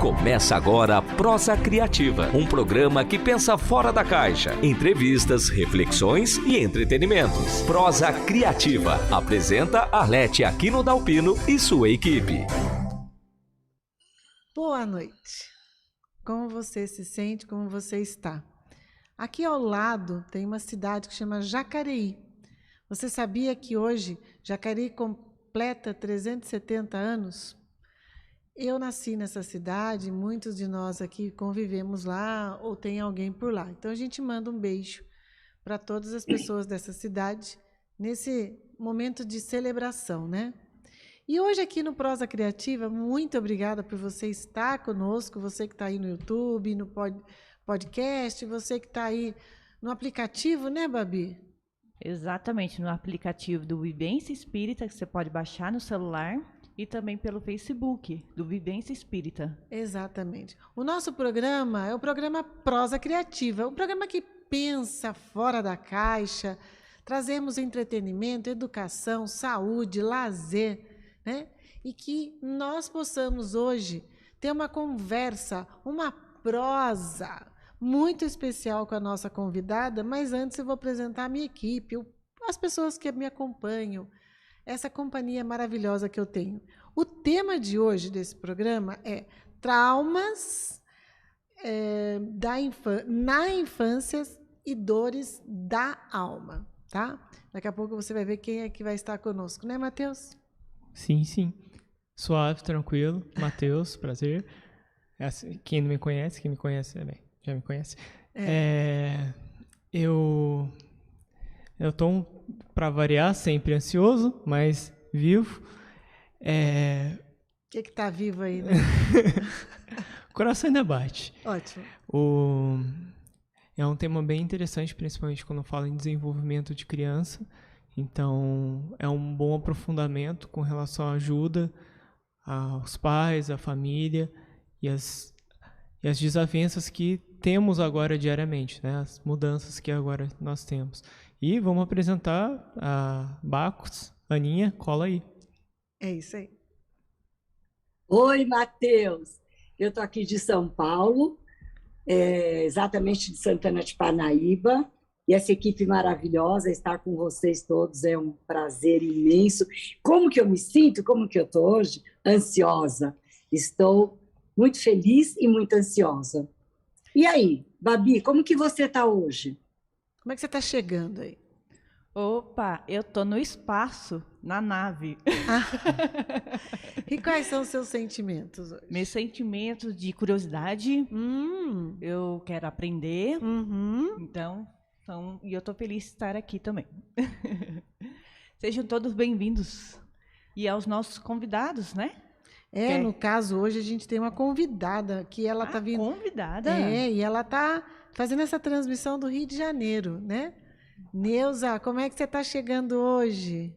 Começa agora Prosa Criativa, um programa que pensa fora da caixa. Entrevistas, reflexões e entretenimentos. Prosa Criativa. Apresenta Arlete Aquino Dalpino e sua equipe. Boa noite. Como você se sente? Como você está? Aqui ao lado tem uma cidade que chama Jacareí. Você sabia que hoje Jacareí completa 370 anos? Eu nasci nessa cidade, muitos de nós aqui convivemos lá ou tem alguém por lá. Então a gente manda um beijo para todas as pessoas dessa cidade nesse momento de celebração, né? E hoje aqui no Prosa Criativa, muito obrigada por você estar conosco, você que está aí no YouTube, no podcast, você que está aí no aplicativo, né, Babi? Exatamente, no aplicativo do Vivência Espírita, que você pode baixar no celular, e também pelo Facebook, do Vivência Espírita. Exatamente. O nosso programa é o programa Prosa Criativa, um programa que pensa fora da caixa, trazemos entretenimento, educação, saúde, lazer, né? E que nós possamos hoje ter uma conversa, uma prosa muito especial com a nossa convidada, mas antes eu vou apresentar a minha equipe, as pessoas que me acompanham, essa companhia maravilhosa que eu tenho. O tema de hoje desse programa é traumas na infância e dores da alma, tá? Daqui a pouco você vai ver quem é que vai estar conosco, né, Matheus? Sim, sim. Suave, tranquilo. Matheus, prazer. Quem não me conhece, quem me conhece, já me conhece. Eu tô, para variar, sempre ansioso, mas vivo. O que tá vivo aí, né? O coração ainda bate. Ótimo. É um tema bem interessante, principalmente quando fala em desenvolvimento de criança. Então, é um bom aprofundamento com relação à ajuda aos pais, à família e as desavenças que temos agora diariamente, né? As mudanças que agora nós temos. E vamos apresentar a Bacos. Aninha, cola aí. É isso aí. Oi, Matheus. Eu estou aqui de São Paulo, exatamente de Santana de Parnaíba. E essa equipe maravilhosa, estar com vocês todos é um prazer imenso. Como que eu me sinto? Como que eu estou hoje? Ansiosa. Estou muito feliz e muito ansiosa. E aí, Babi, como que você está hoje? Como é que você está chegando aí? Opa, eu tô no espaço, na nave. E quais são os seus sentimentos hoje? Meus sentimentos de curiosidade, eu quero aprender, então, e eu tô feliz de estar aqui também. Sejam todos bem-vindos. E aos nossos convidados, né? No caso, hoje a gente tem uma convidada que ela tá vindo. Convidada? E ela tá fazendo essa transmissão do Rio de Janeiro, né? Neuza, como é que você está chegando hoje?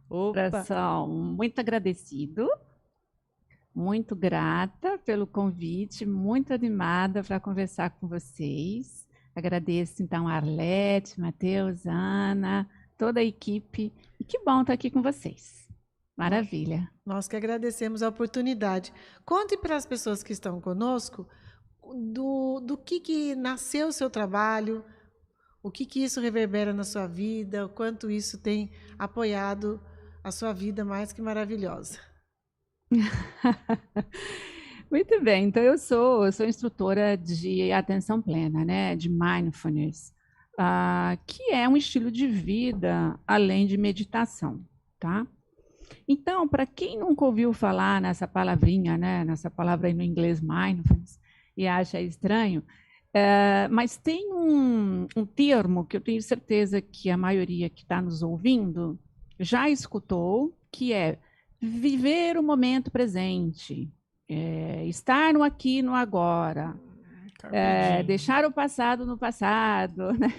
Coração, muito agradecido, muito grata pelo convite, muito animada para conversar com vocês. Agradeço, então, a Arlete, Matheus, Ana, toda a equipe. E que bom estar aqui com vocês. Maravilha. Nós que agradecemos a oportunidade. Conte para as pessoas que estão conosco do que nasceu o seu trabalho, o que isso reverbera na sua vida, o quanto isso tem apoiado a sua vida mais que maravilhosa. Muito bem, então eu sou instrutora de atenção plena, né, de mindfulness, que é um estilo de vida além de meditação, tá? Então, para quem nunca ouviu falar nessa palavrinha, né, nessa palavra aí no inglês mindfulness, e acha estranho, mas tem um termo que eu tenho certeza que a maioria que está nos ouvindo já escutou, que é viver o momento presente, estar no aqui e no agora, deixar o passado no passado, né?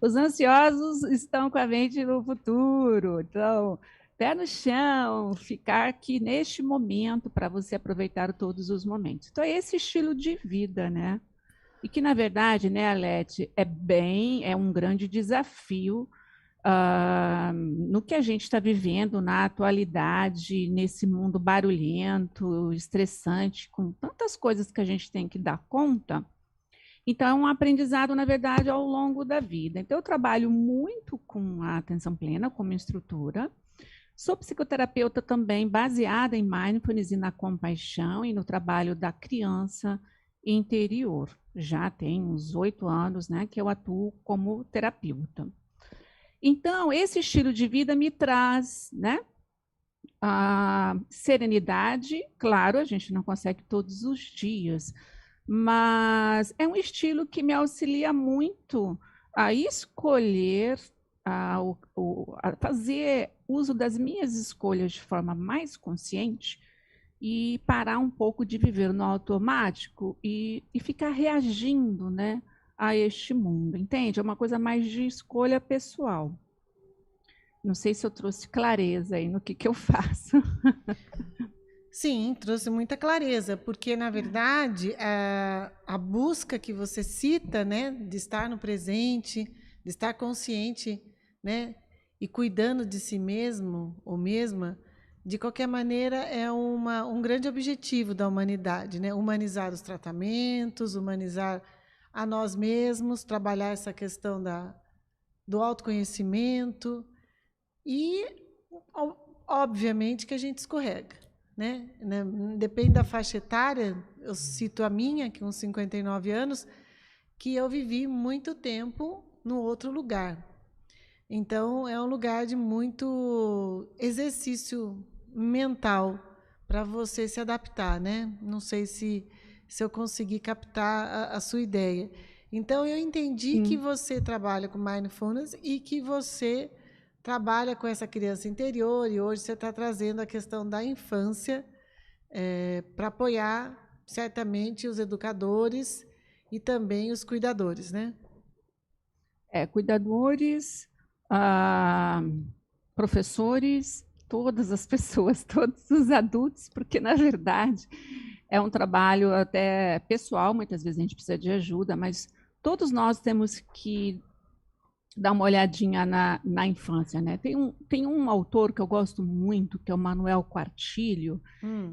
Os ansiosos estão com a mente no futuro, então pé no chão, ficar aqui neste momento para você aproveitar todos os momentos. Então, é esse estilo de vida, né? E que, na verdade, né, Arlete, é um grande desafio no que a gente está vivendo na atualidade, nesse mundo barulhento, estressante, com tantas coisas que a gente tem que dar conta. Então, é um aprendizado, na verdade, ao longo da vida. Então, eu trabalho muito com a atenção plena como instrutora. Sou psicoterapeuta também, baseada em mindfulness e na compaixão e no trabalho da criança interior. Já tem uns 8 anos, né, que eu atuo como terapeuta. Então, esse estilo de vida me traz, né, a serenidade. Claro, a gente não consegue todos os dias, mas é um estilo que me auxilia muito a escolher, a fazer uso das minhas escolhas de forma mais consciente e parar um pouco de viver no automático e ficar reagindo, né, a este mundo, entende? É uma coisa mais de escolha pessoal. Não sei se eu trouxe clareza aí no que eu faço. Sim, trouxe muita clareza, porque, na verdade, a busca que você cita, né, de estar no presente, de estar consciente, né, e cuidando de si mesmo ou mesma, de qualquer maneira, é um grande objetivo da humanidade, né? Humanizar os tratamentos, humanizar a nós mesmos, trabalhar essa questão do autoconhecimento e, obviamente, que a gente escorrega, né? Depende da faixa etária. Eu cito a minha, que com 59 anos, que eu vivi muito tempo no outro lugar. Então, é um lugar de muito exercício mental para você se adaptar, né? Não sei se eu consegui captar a sua ideia. Então, eu entendi que você trabalha com mindfulness e que você trabalha com essa criança interior, e hoje você está trazendo a questão da infância para apoiar, certamente, os educadores e também os cuidadores, né? Cuidadores, professores, todas as pessoas, todos os adultos, porque, na verdade, é um trabalho até pessoal, muitas vezes a gente precisa de ajuda, mas todos nós temos que dar uma olhadinha na infância, né? Tem um autor que eu gosto muito, que é o Manuel Quartilho.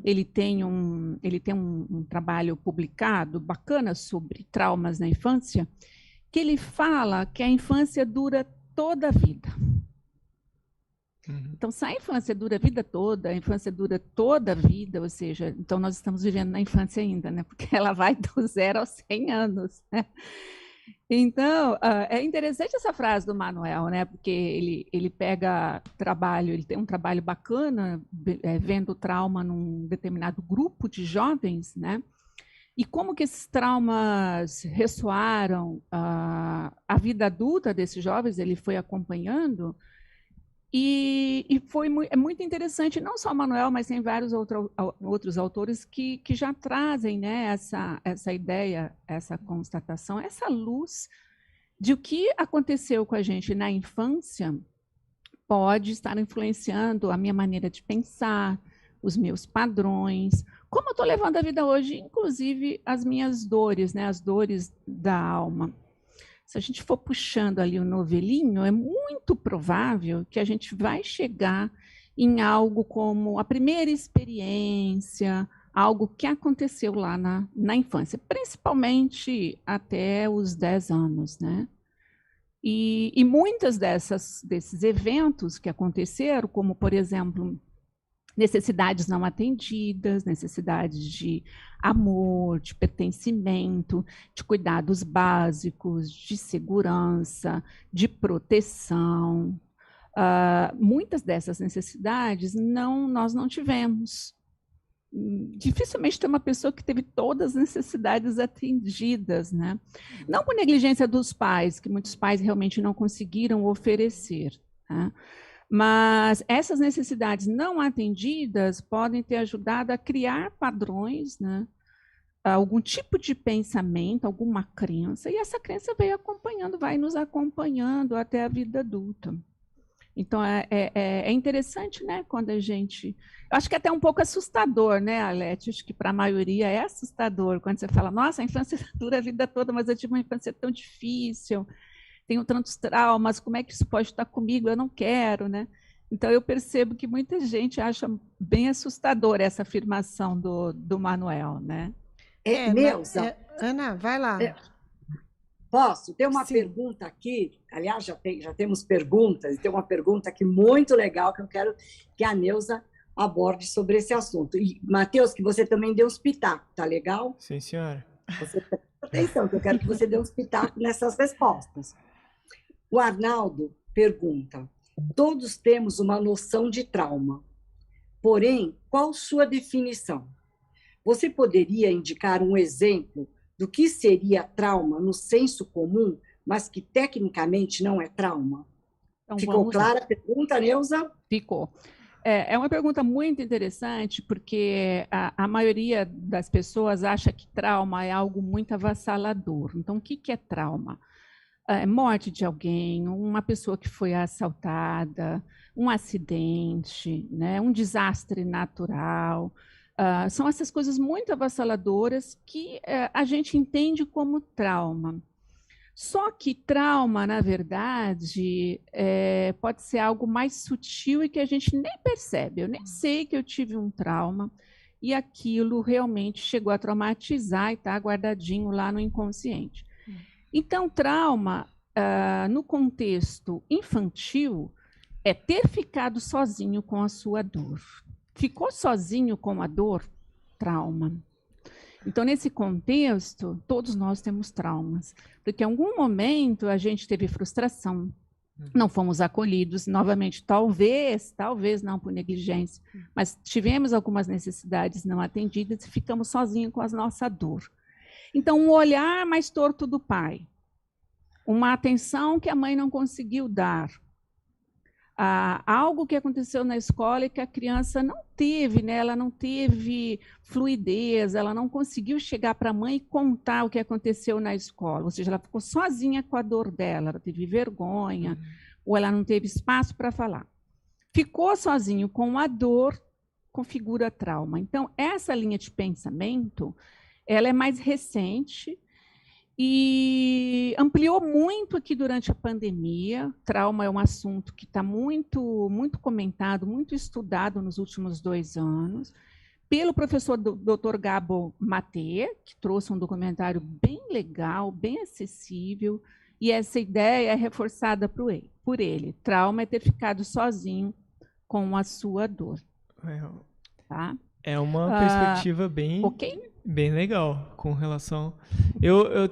Ele tem um trabalho publicado bacana sobre traumas na infância, que ele fala que a infância dura toda a vida. Então, se a infância dura a vida toda, a infância dura toda a vida, ou seja, então nós estamos vivendo na infância ainda, né? Porque ela vai do 0 aos 100 anos, né? Então, é interessante essa frase do Manuel, né? Porque ele pega trabalho, ele tem um trabalho bacana, vendo trauma num determinado grupo de jovens, né? E como que esses traumas ressoaram a vida adulta desses jovens, ele foi acompanhando. E é muito interessante, não só o Manuel, mas tem vários outros autores que já trazem, né, essa ideia, essa constatação, essa luz de o que aconteceu com a gente na infância pode estar influenciando a minha maneira de pensar, os meus padrões, como eu estou levando a vida hoje, inclusive as minhas dores, né, as dores da alma. Se a gente for puxando ali o novelinho, é muito provável que a gente vai chegar em algo como a primeira experiência, algo que aconteceu lá na infância, principalmente até os 10 anos, né? E muitas desses eventos que aconteceram, como, por exemplo, necessidades não atendidas, necessidades de amor, de pertencimento, de cuidados básicos, de segurança, de proteção. Muitas dessas necessidades nós não tivemos. Dificilmente tem uma pessoa que teve todas as necessidades atendidas, né? Não por negligência dos pais, que muitos pais realmente não conseguiram oferecer, né? Mas essas necessidades não atendidas podem ter ajudado a criar padrões, né? Algum tipo de pensamento, alguma crença, e essa crença vai nos acompanhando até a vida adulta. Então, é interessante, né, quando a gente... Eu acho que é até um pouco assustador, né, Alete? Acho que para a maioria é assustador, quando você fala, nossa, a infância dura a vida toda, mas eu tive uma infância tão difícil. tenho tantos traumas, como é que isso pode estar comigo? Eu não quero, né? Então, eu percebo que muita gente acha bem assustadora essa afirmação do Manuel, né? Neuza, Ana, vai lá. posso? Tem uma Sim. pergunta aqui, aliás, já temos perguntas, e tem uma pergunta aqui muito legal que eu quero que a Neuza aborde sobre esse assunto. E, Matheus, que você também dê uns pitacos, tá legal? Sim, senhora. Você presta atenção, que eu quero que você dê uns pitacos nessas respostas. O Arnaldo pergunta: todos temos uma noção de trauma, porém, qual sua definição? Você poderia indicar um exemplo do que seria trauma no senso comum, mas que tecnicamente não é trauma? Então, Ficou clara a pergunta, Neuza? Ficou. É uma pergunta muito interessante, porque a maioria das pessoas acha que trauma é algo muito avassalador. Então, o que é trauma? Morte de alguém, uma pessoa que foi assaltada, um acidente, né, um desastre natural. São essas coisas muito avassaladoras que a gente entende como trauma. Só que trauma, na verdade, pode ser algo mais sutil e que a gente nem percebe. Eu nem sei que eu tive um trauma e aquilo realmente chegou a traumatizar e está guardadinho lá no inconsciente. Então, trauma, no contexto infantil, é ter ficado sozinho com a sua dor. Ficou sozinho com a dor? Trauma. Então, nesse contexto, todos nós temos traumas, porque em algum momento a gente teve frustração, não fomos acolhidos, novamente, talvez não por negligência, mas tivemos algumas necessidades não atendidas e ficamos sozinhos com a nossa dor. Então, um olhar mais torto do pai, uma atenção que a mãe não conseguiu dar, algo que aconteceu na escola e que a criança não teve, né? Ela não teve fluidez, ela não conseguiu chegar para a mãe e contar o que aconteceu na escola, ou seja, ela ficou sozinha com a dor dela, ela teve vergonha, ou ela não teve espaço para falar. Ficou sozinho com a dor, configura trauma. Então, essa linha de pensamento, ela é mais recente, e ampliou muito aqui durante a pandemia. Trauma é um assunto que está muito comentado, muito estudado nos últimos 2 anos, pelo professor Dr. Gabo Maté, que trouxe um documentário bem legal, bem acessível, e essa ideia é reforçada por ele. Trauma é ter ficado sozinho com a sua dor. Tá? É uma perspectiva bem legal com relação... Eu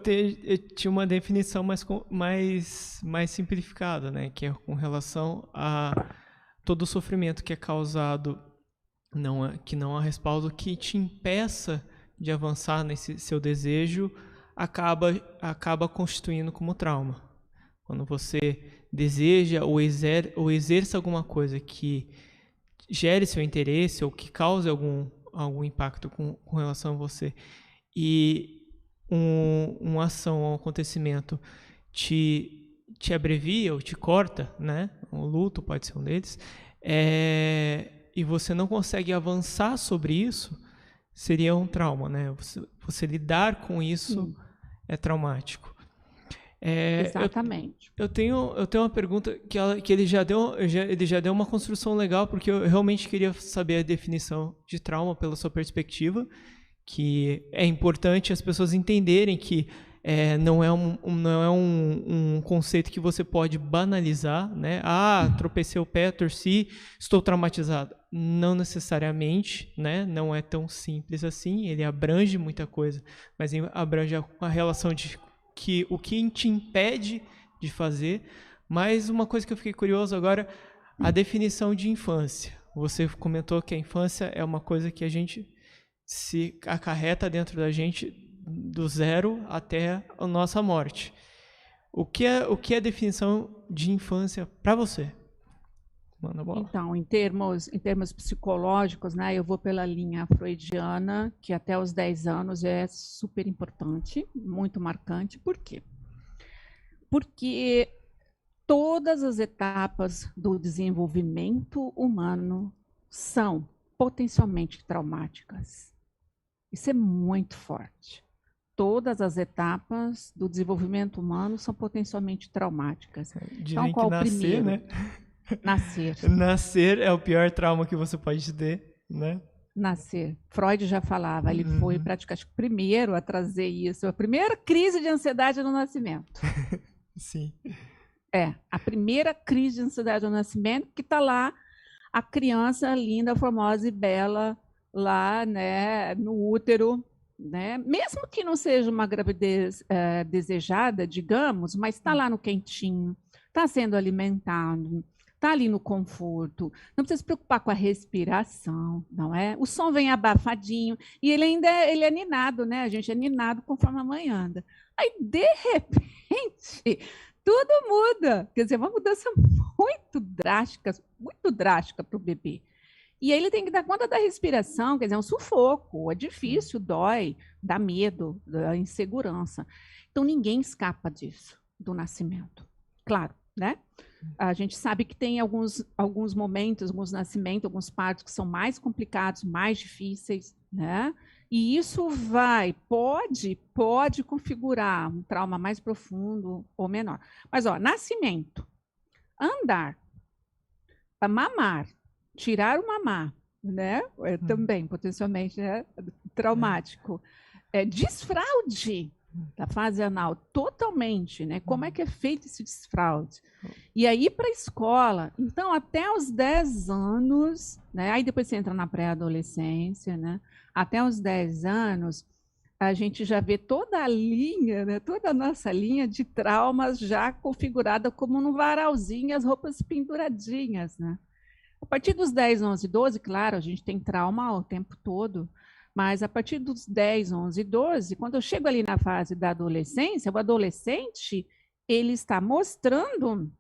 tinha uma definição mais simplificada, né? Que é com relação a todo o sofrimento que é causado, que não há respaldo, que te impeça de avançar nesse seu desejo, acaba constituindo como trauma. Quando você deseja ou exerce alguma coisa que gere seu interesse ou que cause algum impacto com relação a você, e uma ação, um acontecimento te abrevia ou te corta, né? O luto pode ser um deles, e você não consegue avançar sobre isso, seria um trauma, né? Você lidar com isso é traumático. Exatamente. Eu tenho uma pergunta que ele já deu uma construção legal, porque eu realmente queria saber a definição de trauma pela sua perspectiva, que é importante as pessoas entenderem que não é um conceito que você pode banalizar, né? Tropecei o pé, torci, estou traumatizado. Não necessariamente, né? Não é tão simples assim. Ele abrange muita coisa, mas abrange a relação de o que te impede de fazer. Mas uma coisa que eu fiquei curioso agora, a definição de infância. Você comentou que a infância é uma coisa que a gente se acarreta dentro da gente do zero até a nossa morte. O que é a definição de infância para você? Manda bola. Então, em termos psicológicos, né, eu vou pela linha freudiana, que até os 10 anos é super importante, muito marcante. Por quê? Porque todas as etapas do desenvolvimento humano são potencialmente traumáticas. Isso é muito forte. todas as etapas do desenvolvimento humano são potencialmente traumáticas. Dizem que nascer, né? Nascer. Nascer é o pior trauma que você pode ter, né? Nascer. Freud já falava, ele foi praticamente o primeiro a trazer isso. A primeira crise de ansiedade no nascimento. Sim. A primeira crise de ansiedade no nascimento, que está lá a criança linda, formosa e bela, lá, né, no útero, né? Mesmo que não seja uma gravidez desejada, digamos, mas está lá no quentinho, está sendo alimentado, está ali no conforto, não precisa se preocupar com a respiração, não é? O som vem abafadinho e ele ainda ele é ninado, né? A gente é ninado conforme a mãe anda. Aí, de repente, tudo muda. Quer dizer, uma mudança muito drástica para o bebê. E aí ele tem que dar conta da respiração, quer dizer, é um sufoco, é difícil, dói, dá medo, dá insegurança. Então, ninguém escapa disso, do nascimento. Claro, né? A gente sabe que tem alguns momentos, alguns nascimentos, alguns partos que são mais complicados, mais difíceis, né? E isso pode configurar um trauma mais profundo ou menor. Mas, ó, nascimento, andar, mamar, tirar o mamar, né? Também potencialmente, né, traumático. Desfraude da fase anal, totalmente, né? Como é que é feito esse desfraude? E aí para a escola, então até os 10 anos, né? Aí depois você entra na pré-adolescência, né? Até os 10 anos, a gente já vê toda a linha, né? Toda a nossa linha de traumas já configurada como num varalzinho, as roupas penduradinhas, né? A partir dos 10, 11, 12, claro, a gente tem trauma o tempo todo, mas a partir dos 10, 11, 12, quando eu chego ali na fase da adolescência, o adolescente, ele está mostrando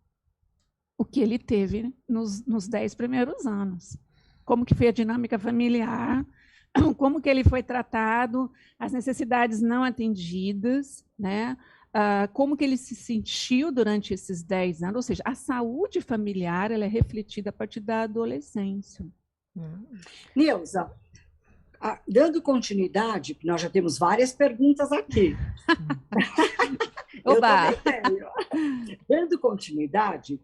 o que ele teve nos 10 primeiros anos. Como que foi a dinâmica familiar, como que ele foi tratado, as necessidades não atendidas, né? Como que ele se sentiu durante esses 10 anos, ou seja, a saúde familiar ela é refletida a partir da adolescência. Neuza, dando continuidade, porque nós já temos várias perguntas aqui. Oba! Dando continuidade,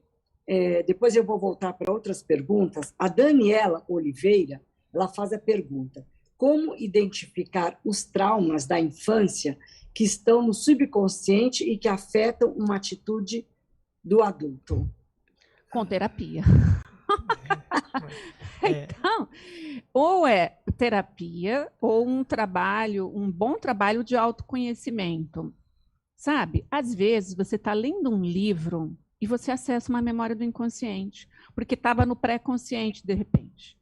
depois eu vou voltar para outras perguntas. A Daniela Oliveira, ela faz a pergunta: como identificar os traumas da infância que estão no subconsciente e que afetam uma atitude do adulto? Com terapia. Então, ou é terapia ou um bom trabalho de autoconhecimento. Sabe, às vezes você está lendo um livro e você acessa uma memória do inconsciente, porque estava no pré-consciente de repente.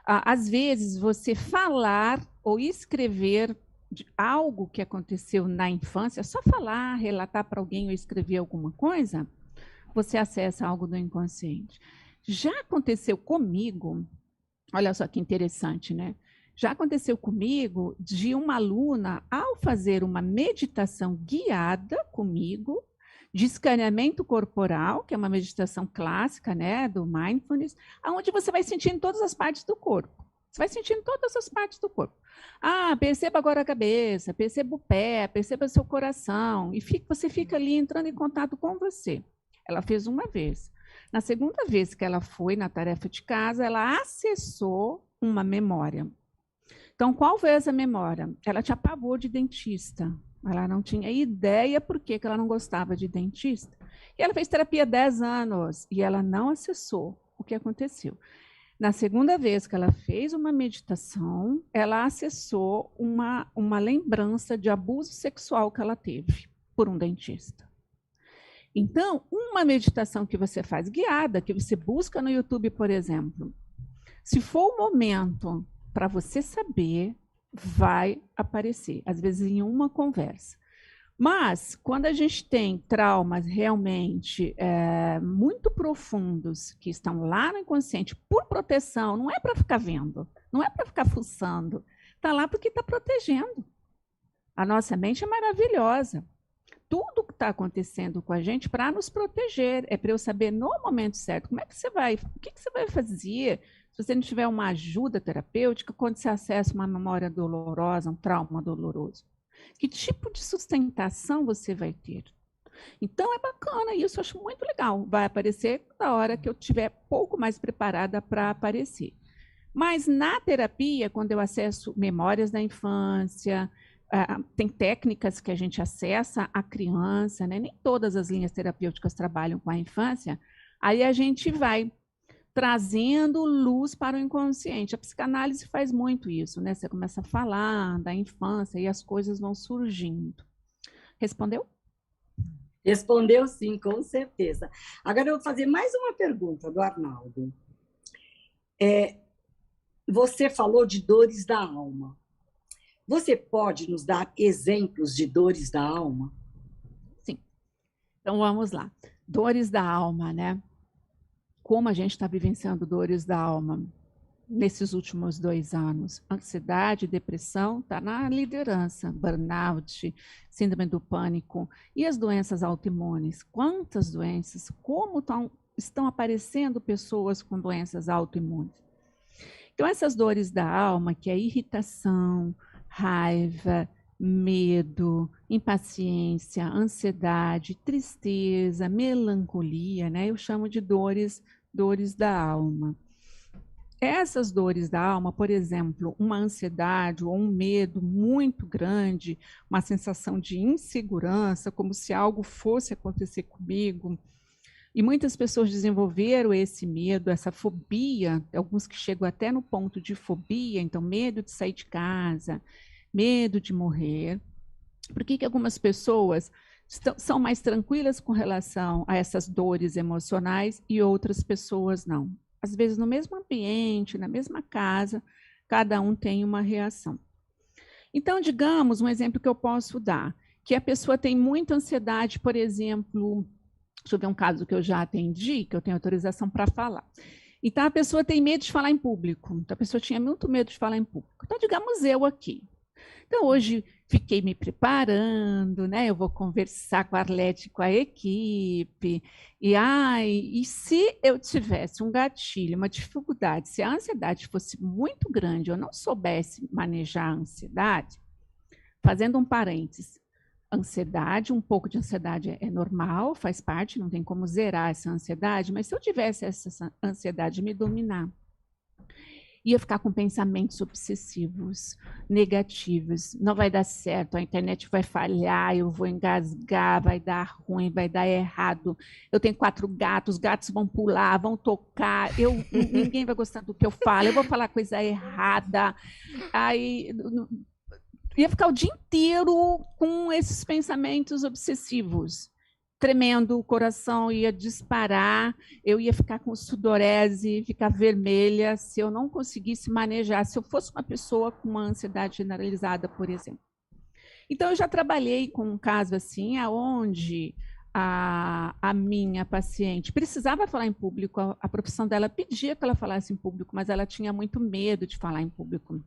Às vezes você falar ou escrever de algo que aconteceu na infância, só falar, relatar para alguém ou escrever alguma coisa, você acessa algo do inconsciente. Já aconteceu comigo, olha só que interessante, né? Já aconteceu comigo de uma aluna, ao fazer uma meditação guiada comigo, de escaneamento corporal, que é uma meditação clássica, né, do mindfulness, onde você vai sentindo todas as partes do corpo. Você vai sentindo todas as partes do corpo. Perceba agora a cabeça, perceba o pé, perceba seu coração, e você fica ali entrando em contato com você. Ela fez uma vez. Na segunda vez que ela foi na tarefa de casa, ela acessou uma memória. Então, qual foi essa memória? Ela tinha pavor de dentista. Ela não tinha ideia por que ela não gostava de dentista. E ela fez terapia há 10 anos e ela não acessou o que aconteceu. Na segunda vez que ela fez uma meditação, ela acessou uma lembrança de abuso sexual que ela teve por um dentista. Então, uma meditação que você faz guiada, que você busca no YouTube, por exemplo, se for o momento para você saber, vai aparecer, às vezes em uma conversa. Mas, quando a gente tem traumas realmente muito profundos, que estão lá no inconsciente, por proteção, não é para ficar vendo, não é para ficar fuçando, está lá porque está protegendo. A nossa mente é maravilhosa. Tudo que está acontecendo com a gente para nos proteger, é para eu saber no momento certo o que você vai fazer se você não tiver uma ajuda terapêutica quando você acessa uma memória dolorosa, um trauma doloroso. Que tipo de sustentação você vai ter? Então, é bacana isso, eu acho muito legal. Vai aparecer na hora que eu estiver pouco mais preparada para aparecer. Mas na terapia, quando eu acesso memórias da infância, tem técnicas que a gente acessa a criança, né? Nem todas as linhas terapêuticas trabalham com a infância, aí a gente vai trazendo luz para o inconsciente. A psicanálise faz muito isso, né? Você começa a falar da infância e as coisas vão surgindo. Respondeu? Respondeu sim, com certeza. Agora eu vou fazer mais uma pergunta do Arnaldo. Você falou de dores da alma. Você pode nos dar exemplos de dores da alma? Sim. Então vamos lá. Dores da alma, né? Como a gente está vivenciando dores da alma nesses últimos 2 anos? Ansiedade, depressão, está na liderança. Burnout, síndrome do pânico. E as doenças autoimunes? Quantas doenças? Como estão aparecendo pessoas com doenças autoimunes? Então, essas dores da alma, que é irritação, raiva, medo, impaciência, ansiedade, tristeza, melancolia, né? Eu chamo de dores da alma. Essas dores da alma, por exemplo, uma ansiedade ou um medo muito grande, uma sensação de insegurança, como se algo fosse acontecer comigo. E muitas pessoas desenvolveram esse medo, essa fobia, alguns que chegam até no ponto de fobia, então medo de sair de casa, medo de morrer. Por que algumas pessoas são mais tranquilas com relação a essas dores emocionais e outras pessoas não? Às vezes no mesmo ambiente, na mesma casa, cada um tem uma reação. Então, digamos, um exemplo que eu posso dar, que a pessoa tem muita ansiedade, por exemplo, deixa eu ver um caso que eu já atendi, que eu tenho autorização para falar. Então, a pessoa tem medo de falar em público. Então, a pessoa tinha muito medo de falar em público. Então, digamos eu aqui. Então, hoje fiquei me preparando, né? Eu vou conversar com a Arlete, com a equipe. E se eu tivesse um gatilho, uma dificuldade, se a ansiedade fosse muito grande, eu não soubesse manejar a ansiedade, fazendo um parênteses, ansiedade, um pouco de ansiedade é normal, faz parte, não tem como zerar essa ansiedade, mas se eu tivesse essa ansiedade me dominar, ia ficar com pensamentos obsessivos, negativos, não vai dar certo, a internet vai falhar, eu vou engasgar, vai dar ruim, vai dar errado, eu tenho 4 gatos, os gatos vão pular, vão tocar, ninguém vai gostar do que eu falo, eu vou falar coisa errada, aí ia ficar o dia inteiro com esses pensamentos obsessivos, tremendo, o coração ia disparar, eu ia ficar com sudorese, ficar vermelha, se eu não conseguisse manejar, se eu fosse uma pessoa com uma ansiedade generalizada, por exemplo. Então, eu já trabalhei com um caso assim, onde a minha paciente precisava falar em público, a profissão dela pedia que ela falasse em público, mas ela tinha muito medo de falar em público.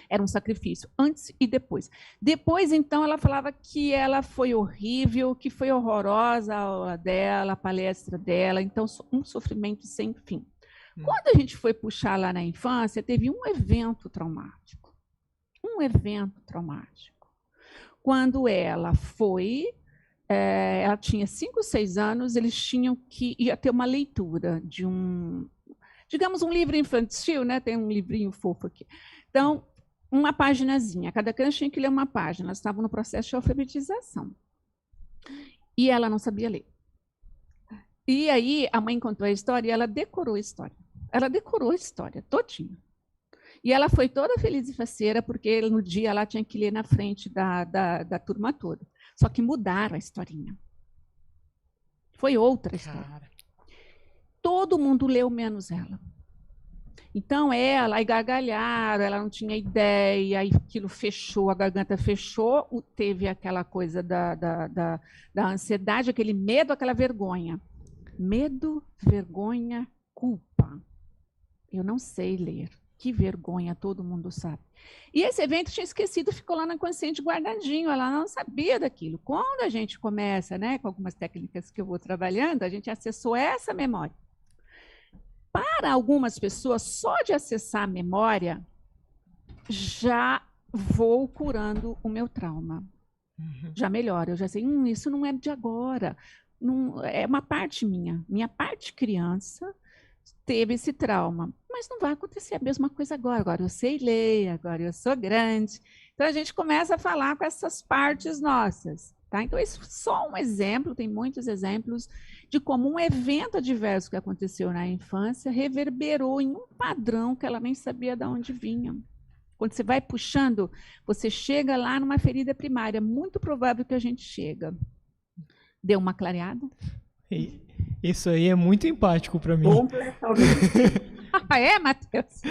Era um sacrifício, antes e depois. Depois, então, ela falava que ela foi horrível, que foi horrorosa a aula dela, a palestra dela, então, um sofrimento sem fim. Quando a gente foi puxar lá na infância, teve um evento traumático. Um evento traumático. Quando ela foi, ela tinha 5, 6 anos, eles tinham que ia ter uma leitura de digamos, um livro infantil, né? Tem um livrinho fofo aqui. Então, uma paginazinha, cada criança tinha que ler uma página, elas estavam no processo de alfabetização. E ela não sabia ler. E aí, a mãe contou a história e ela decorou a história. Ela decorou a história todinha. E ela foi toda feliz e faceira, porque no dia ela tinha que ler na frente da turma toda. Só que mudaram a historinha. Foi outra história. Cara. Todo mundo leu menos ela. Então, aí gargalharam, ela não tinha ideia, aí aquilo fechou, a garganta fechou, teve aquela coisa da ansiedade, aquele medo, aquela vergonha. Medo, vergonha, culpa. Eu não sei ler. Que vergonha, todo mundo sabe. E esse evento tinha esquecido, ficou lá na inconsciente guardadinho, ela não sabia daquilo. Quando a gente começa, né, com algumas técnicas que eu vou trabalhando, a gente acessou essa memória. Para algumas pessoas, só de acessar a memória, já vou curando o meu trauma. Já melhora, eu já sei, isso não é de agora. Não, é uma parte minha parte criança teve esse trauma, mas não vai acontecer a mesma coisa agora. Agora eu sei ler, agora eu sou grande. Então a gente começa a falar com essas partes nossas, tá? Então isso é só um exemplo, tem muitos exemplos de como um evento adverso que aconteceu na infância reverberou em um padrão que ela nem sabia de onde vinha. Quando você vai puxando, você chega lá numa ferida primária, muito provável que a gente chega. Deu uma clareada? Isso aí é muito empático para mim. Completamente. É, Matheus?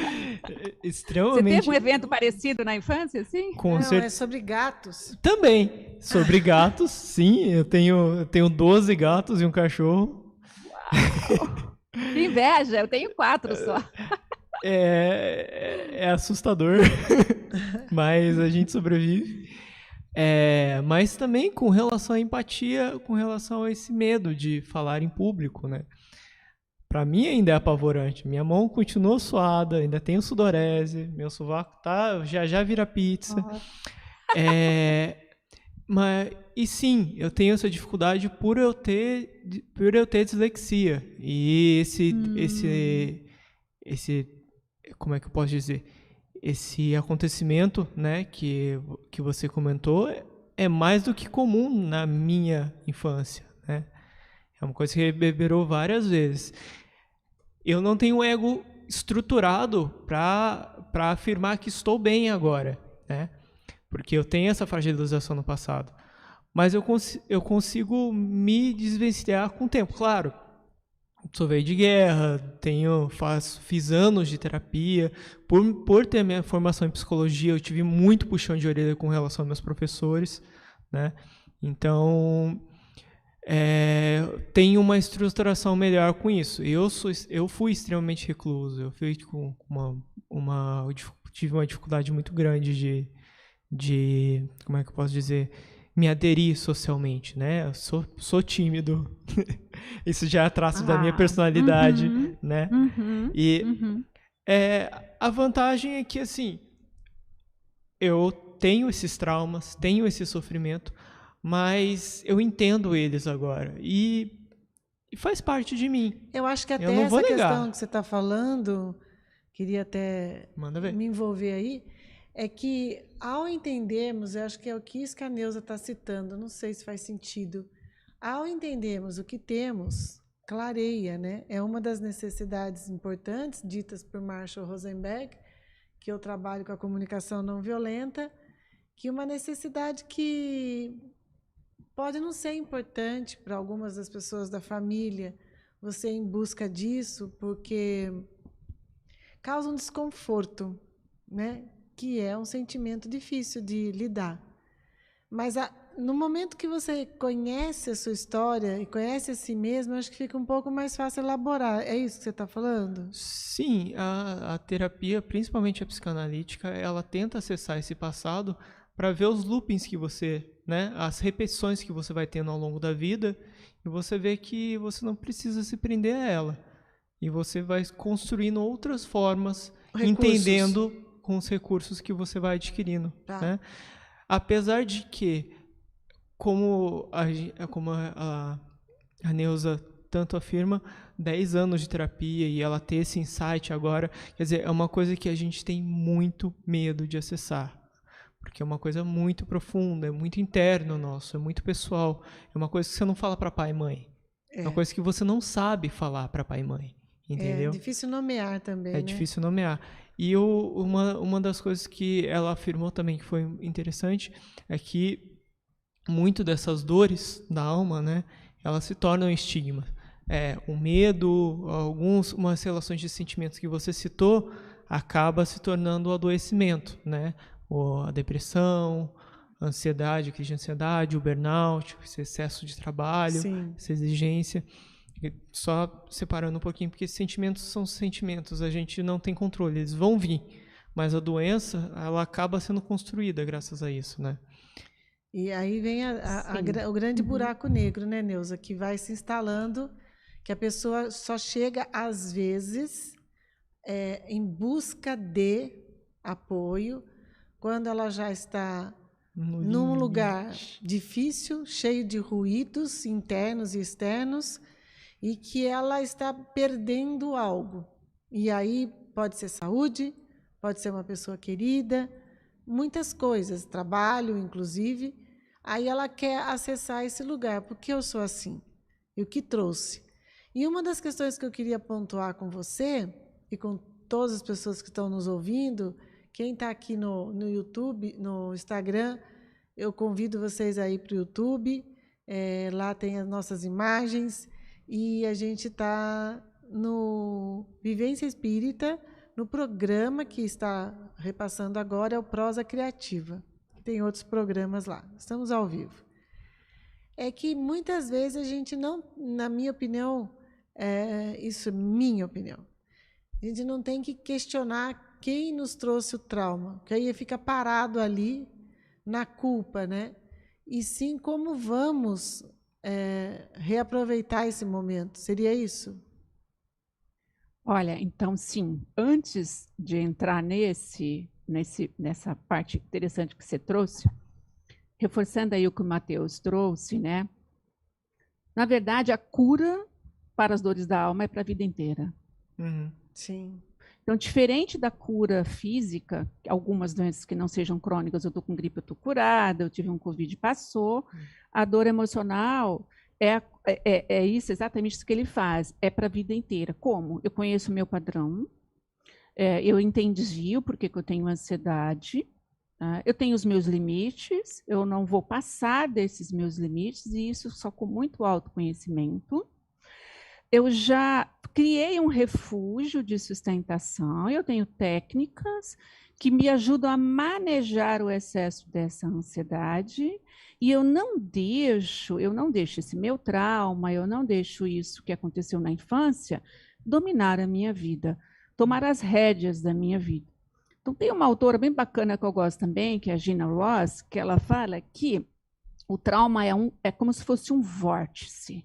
Extremamente. Você teve um evento parecido na infância, assim? Com Não, é sobre gatos. Também. Sobre gatos, sim. Eu tenho 12 gatos e um cachorro. Uau. Que inveja, eu tenho 4 só. É assustador, mas a gente sobrevive. Mas também com relação à empatia, com relação a esse medo de falar em público, né? Para mim ainda é apavorante. Minha mão continua suada, ainda tenho sudorese, meu sovaco já vira pizza. E sim, eu tenho essa dificuldade por eu ter dislexia. E esse como é que eu posso dizer? Esse acontecimento, né, que você comentou é mais do que comum na minha infância, né? É uma coisa que reverberou várias vezes. Eu não tenho ego estruturado para afirmar que estou bem agora, né? Porque eu tenho essa fragilização no passado. Mas eu consigo me desvencilhar com o tempo. Claro, sou veio de guerra, fiz anos de terapia. Por ter minha formação em psicologia, eu tive muito puxão de orelha com relação aos meus professores, né? Então, tenho uma estruturação melhor com isso. Eu fui extremamente recluso. Eu fui com tive uma dificuldade muito grande de como é que eu posso dizer, me aderir socialmente, né? Eu sou tímido. Isso já é traço da minha personalidade, né? A vantagem é que, assim, eu tenho esses traumas, tenho esse sofrimento, mas eu entendo eles agora e faz parte de mim. Eu acho que até essa questão que você está falando, queria até me envolver aí, é que, ao entendermos, eu acho que é o que isso que a Neuza está citando, não sei se faz sentido, ao entendermos o que temos, clareia, né? É uma das necessidades importantes ditas por Marshall Rosenberg, que eu trabalho com a comunicação não violenta, que uma necessidade que pode não ser importante para algumas das pessoas da família, você em busca disso, porque causa um desconforto, né? Que é um sentimento difícil de lidar. Mas no momento que você conhece a sua história e conhece a si mesmo, acho que fica um pouco mais fácil elaborar. É isso que você está falando? Sim, a terapia, principalmente a psicanalítica, ela tenta acessar esse passado para ver os loopings que você, né, as repetições que você vai tendo ao longo da vida, e você vê que você não precisa se prender a ela. E você vai construindo outras formas, entendendo com os recursos que você vai adquirindo. Tá. Né? Apesar de que, como a Neuza tanto afirma, 10 anos de terapia e ela ter esse insight agora, quer dizer, é uma coisa que a gente tem muito medo de acessar. Porque é uma coisa muito profunda, é muito interno nosso, é muito pessoal. É uma coisa que você não fala para pai e mãe. É uma coisa que você não sabe falar para pai e mãe. Entendeu? É difícil nomear também, né? É difícil nomear. E uma das coisas que ela afirmou também que foi interessante é que muito dessas dores da alma, né, elas se tornam estigma. O medo, umas relações de sentimentos que você citou, acaba se tornando o adoecimento, né? Ou a depressão, a ansiedade, a crise de ansiedade, o burnout, esse excesso de trabalho, sim, essa exigência. Só separando um pouquinho, porque sentimentos são sentimentos, a gente não tem controle, eles vão vir, mas a doença, ela acaba sendo construída graças a isso, né? E aí vem o grande buraco negro, né, Neuza, que vai se instalando, que a pessoa só chega, às vezes, em busca de apoio, quando ela já está No num limite. lugar difícil, cheio de ruídos internos e externos, e que ela está perdendo algo. E aí pode ser saúde, pode ser uma pessoa querida, muitas coisas, trabalho, inclusive. Aí ela quer acessar esse lugar, porque eu sou assim, e o que trouxe. E uma das questões que eu queria pontuar com você, e com todas as pessoas que estão nos ouvindo, quem está aqui no YouTube, no Instagram, eu convido vocês a ir para o YouTube, lá tem as nossas imagens, e a gente está no Vivência Espírita, no programa que está repassando agora, é o Prosa Criativa. Tem outros programas lá, estamos ao vivo. É que muitas vezes a gente não, na minha opinião, isso é minha opinião, a gente não tem que questionar quem nos trouxe o trauma, que aí fica parado ali na culpa, né? E sim como vamos reaproveitar esse momento. Seria isso? Olha, então sim, antes de entrar nessa parte interessante que você trouxe, reforçando aí o que o Matheus trouxe, né? Na verdade, a cura para as dores da alma é para a vida inteira. Uhum. Sim. Então, diferente da cura física, algumas doenças que não sejam crônicas, eu estou com gripe, eu estou curada, eu tive um Covid, passou. A dor emocional é isso, exatamente isso que ele faz, é para a vida inteira. Como? Eu conheço o meu padrão, eu entendi o porquê que eu tenho ansiedade, tá? Eu tenho os meus limites, eu não vou passar desses meus limites, e isso só com muito autoconhecimento. Eu já criei um refúgio de sustentação, eu tenho técnicas que me ajudam a manejar o excesso dessa ansiedade, e eu não deixo esse meu trauma, eu não deixo isso que aconteceu na infância dominar a minha vida, tomar as rédeas da minha vida. Então, tem uma autora bem bacana que eu gosto também, que é a Gina Ross, que ela fala que o trauma é como se fosse um vórtice.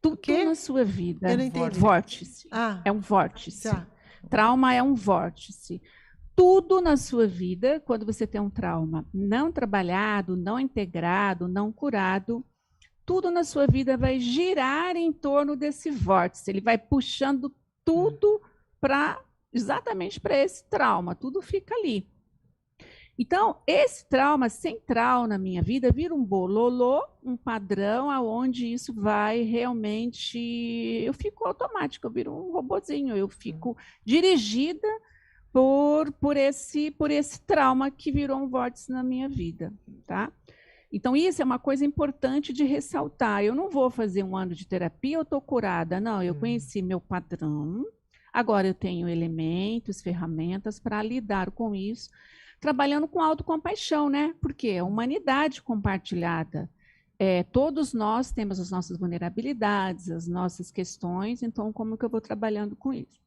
Tudo na sua vida. Eu não entendi. Vórtice. Ah, é um vórtice. tá. Trauma é um vórtice. Tudo na sua vida, quando você tem um trauma não trabalhado, não integrado, não curado, tudo na sua vida vai girar em torno desse vórtice. Ele vai puxando tudo exatamente para esse trauma. Tudo fica ali. Então, esse trauma central na minha vida vira um bololô, um padrão aonde isso vai realmente... Eu fico automático, eu viro um robozinho, eu fico dirigida por esse trauma que virou um vórtice na minha vida, tá? Então, isso é uma coisa importante de ressaltar. Eu não vou fazer um ano de terapia, eu estou curada. Não, eu conheci meu padrão, agora eu tenho elementos, ferramentas para lidar com isso, trabalhando com autocompaixão, né? Porque é humanidade compartilhada. Todos nós temos as nossas vulnerabilidades, as nossas questões, então como que eu vou trabalhando com isso?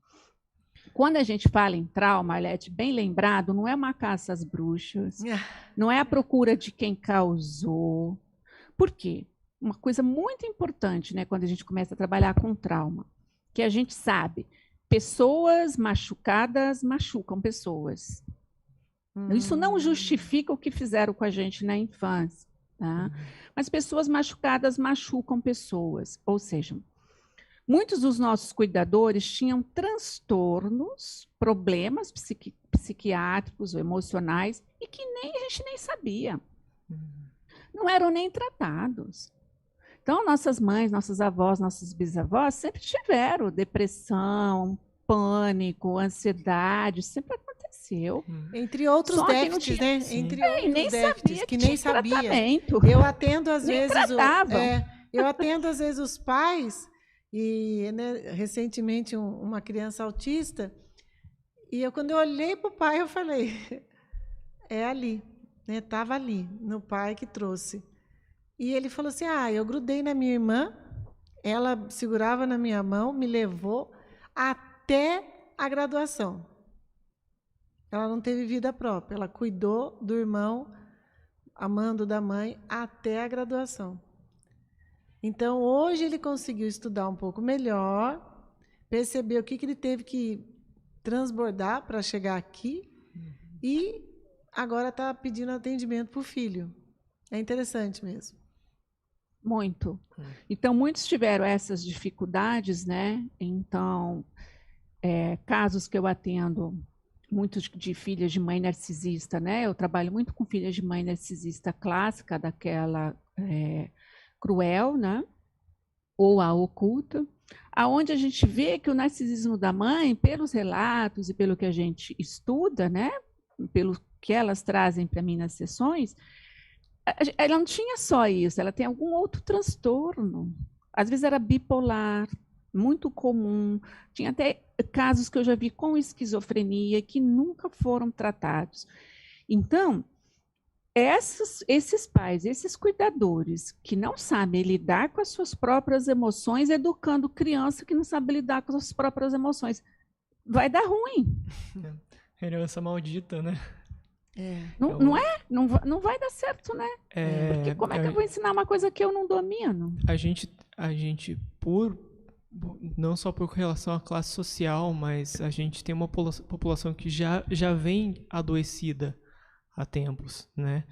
Quando a gente fala em trauma, Arlete, bem lembrado, não é uma caça às bruxas, não é a procura de quem causou. Por quê? Uma coisa muito importante, né, quando a gente começa a trabalhar com trauma, que a gente sabe, pessoas machucadas machucam pessoas. Isso não justifica o que fizeram com a gente na infância, tá? Mas pessoas machucadas machucam pessoas. Ou seja, muitos dos nossos cuidadores tinham transtornos, problemas psiquiátricos ou emocionais, e que a gente nem sabia. Não eram nem tratados. Então, nossas mães, nossas avós, nossos bisavós sempre tiveram depressão, pânico, ansiedade, sempre aconteceu. Entre outros déficits, né? Entre outros déficits que nem sabia. Eu atendo às vezes os pais e, né, recentemente uma criança autista, e quando eu olhei para o pai, eu falei, é ali, né? Estava ali, no pai que trouxe. E ele falou assim, eu grudei na minha irmã, ela segurava na minha mão, me levou até a graduação. Ela não teve vida própria, ela cuidou do irmão, amando da mãe, até a graduação. Então, hoje ele conseguiu estudar um pouco melhor, perceber o que ele teve que transbordar para chegar aqui, e agora está pedindo atendimento para o filho. É interessante mesmo. Muito. Então, muitos tiveram essas dificuldades, né? Então, casos que eu atendo, muitos de filhas de mãe narcisista, né? Eu trabalho muito com filhas de mãe narcisista clássica, daquela cruel, né? Ou a oculta, aonde a gente vê que o narcisismo da mãe, pelos relatos e pelo que a gente estuda, né? Pelo que elas trazem para mim nas sessões, ela não tinha só isso, ela tem algum outro transtorno. Às vezes era bipolar, muito comum. Tinha até casos que eu já vi com esquizofrenia que nunca foram tratados. Então, esses pais, esses cuidadores que não sabem lidar com as suas próprias emoções, educando criança que não sabe lidar com as suas próprias emoções, vai dar ruim. Herança maldita, né? Não vai dar certo, né? Porque como é que eu vou ensinar uma coisa que eu não domino? A gente não só por relação à classe social, mas a gente tem uma população que já vem adoecida há tempos, né?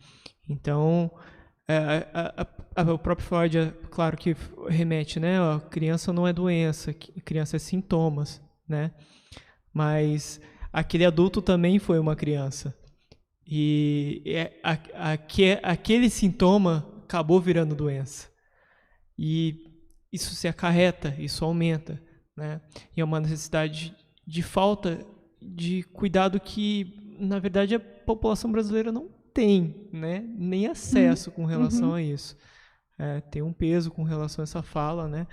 Então, o próprio Freud, claro que remete, né? A criança não é doença, a criança é sintomas, né? Mas aquele adulto também foi uma criança. E aquele sintoma acabou virando doença. E isso se acarreta, isso aumenta, né? E é uma necessidade de falta de cuidado que, na verdade, a população brasileira não tem, né? Nem acesso com relação a isso. Tem um peso com relação a essa fala, né?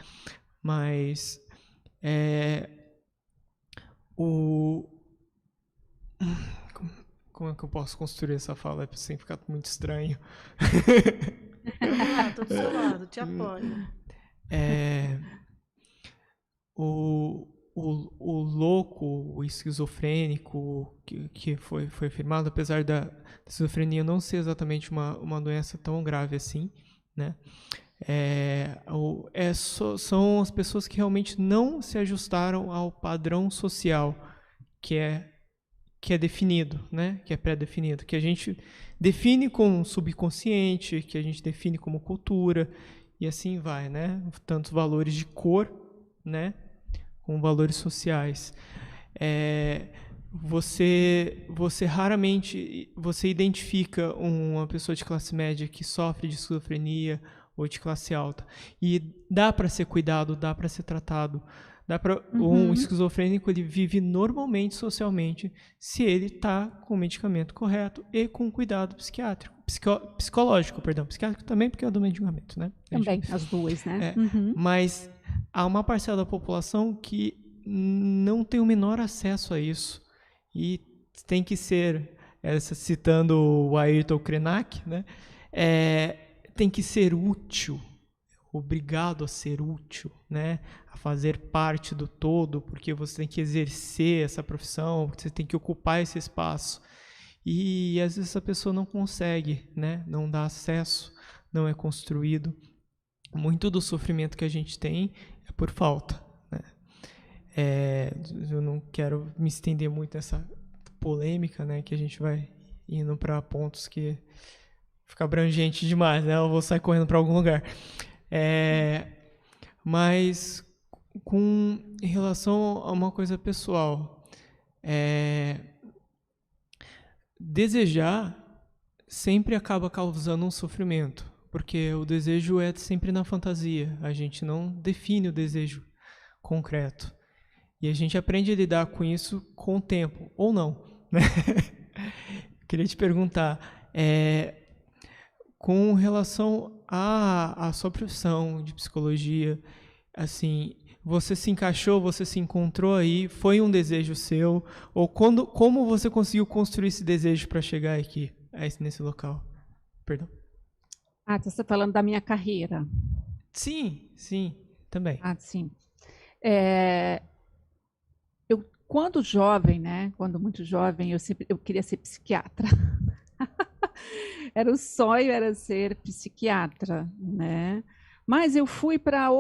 Mas como é que eu posso construir essa fala sem ficar muito estranho? Vamos lá, estou do seu lado, te apoio. O louco, o esquizofrênico, que foi afirmado, apesar da esquizofrenia não ser exatamente uma doença tão grave assim, né? São as pessoas que realmente não se ajustaram ao padrão social que é definido, né? Que é pré-definido, que a gente define como subconsciente, que a gente define como cultura, e assim vai, né? Tantos valores de cor, né? Com valores sociais. Você raramente identifica uma pessoa de classe média que sofre de esquizofrenia ou de classe alta. E dá para ser cuidado, dá para ser tratado. Um esquizofrênico ele vive normalmente, socialmente, se ele está com o medicamento correto e com cuidado psicológico, perdão. Psiquiátrico também, porque é do medicamento, né? Também, as duas, né? Mas há uma parcela da população que não tem o menor acesso a isso. E tem que ser, citando o Ayrton Krenak, né? Tem que ser útil, obrigado a ser útil, né? A fazer parte do todo, porque você tem que exercer essa profissão, você tem que ocupar esse espaço. E às vezes a pessoa não consegue, né? Não dá acesso, não é construído. Muito do sofrimento que a gente tem é por falta, né? Eu não quero me estender muito nessa polêmica, né? Que a gente vai indo para pontos que fica abrangente demais, né? Eu vou sair correndo para algum lugar. Mas em relação a uma coisa pessoal, desejar sempre acaba causando um sofrimento, porque o desejo é sempre na fantasia, a gente não define o desejo concreto. E a gente aprende a lidar com isso com o tempo, ou não, né? Queria te perguntar, com relação à sua profissão de psicologia, assim, você se encaixou, você se encontrou aí, foi um desejo seu, ou como você conseguiu construir esse desejo para chegar aqui, nesse local? Perdão. Você está falando da minha carreira? Sim, também. Sim. Eu, quando jovem, né, quando muito jovem, eu queria ser psiquiatra. O sonho era ser psiquiatra, né? Mas eu fui para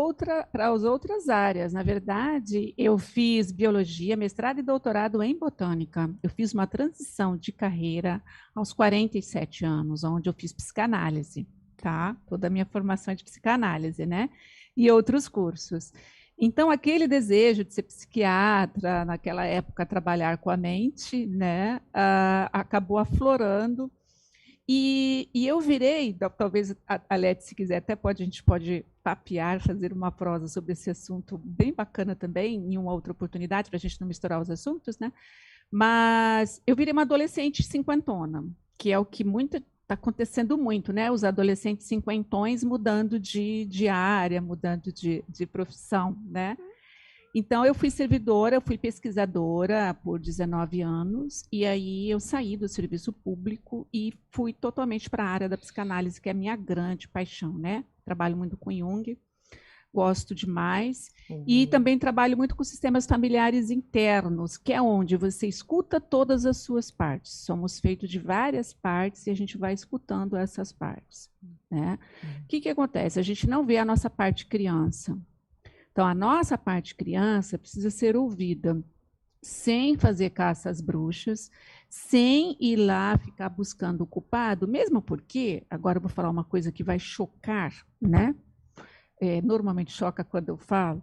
as outras áreas. Na verdade, eu fiz biologia, mestrado e doutorado em botânica. Eu fiz uma transição de carreira aos 47 anos, onde eu fiz psicanálise, tá? Toda a minha formação é de psicanálise, né? E outros cursos. Então, aquele desejo de ser psiquiatra, naquela época, trabalhar com a mente, né? Acabou aflorando. E eu virei, talvez a Leti, se quiser, até a gente pode papear, fazer uma prosa sobre esse assunto bem bacana também, em uma outra oportunidade, para a gente não misturar os assuntos, né? Mas eu virei uma adolescente cinquentona, que é o que está acontecendo muito, né? Os adolescentes cinquentões mudando de área, mudando de profissão, né? Então, eu fui servidora, eu fui pesquisadora por 19 anos, e aí eu saí do serviço público e fui totalmente para a área da psicanálise, que é a minha grande paixão, né? Trabalho muito com Jung, gosto demais, e também trabalho muito com sistemas familiares internos, que é onde você escuta todas as suas partes. Somos feitos de várias partes e a gente vai escutando essas partes, né? O que acontece? A gente não vê a nossa parte criança. Então, a nossa parte criança precisa ser ouvida, sem fazer caça às bruxas, sem ir lá ficar buscando o culpado, mesmo porque, agora eu vou falar uma coisa que vai chocar, né? Normalmente choca quando eu falo,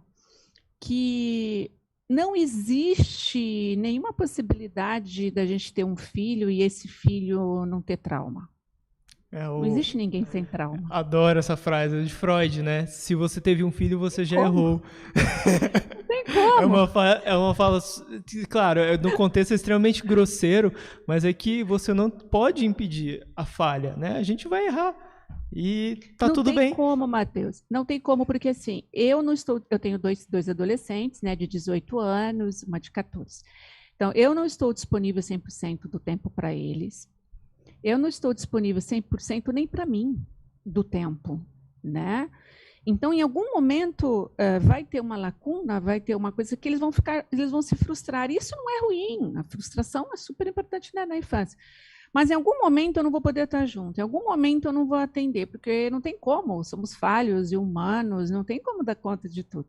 que não existe nenhuma possibilidade da gente ter um filho e esse filho não ter trauma. Não existe ninguém sem trauma. Adoro essa frase de Freud, né? Se você teve um filho, você já errou. Não tem como. É uma fala, claro, no contexto é extremamente grosseiro, mas é que você não pode impedir a falha, né? A gente vai errar e tá tudo bem. Não tem como, Matheus. Não tem como, porque assim, eu tenho dois adolescentes, né, de 18 anos, uma de 14. Então, eu não estou disponível 100% do tempo para eles. Eu não estou disponível 100% nem para mim do tempo, né? Então, em algum momento, vai ter uma lacuna, vai ter uma coisa que eles vão se frustrar. E isso não é ruim, a frustração é super importante, né, na infância. Mas em algum momento eu não vou poder estar junto, em algum momento eu não vou atender, porque não tem como, somos falhos e humanos, não tem como dar conta de tudo.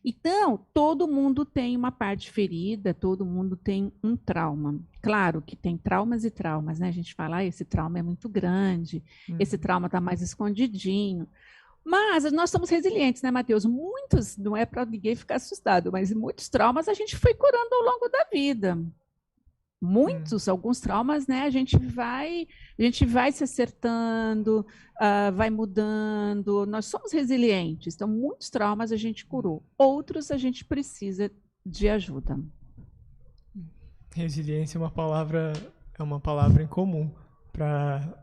Então, todo mundo tem uma parte ferida, todo mundo tem um trauma. Claro que tem traumas e traumas, né? A gente fala, esse trauma é muito grande, esse trauma está mais escondidinho. Mas nós somos resilientes, né, Matheus? Muitos, não é para ninguém ficar assustado, mas muitos traumas a gente foi curando ao longo da vida. Alguns traumas, né? A gente vai se acertando, vai mudando. Nós somos resilientes, então muitos traumas a gente curou. Outros a gente precisa de ajuda. Resiliência é uma palavra em comum para,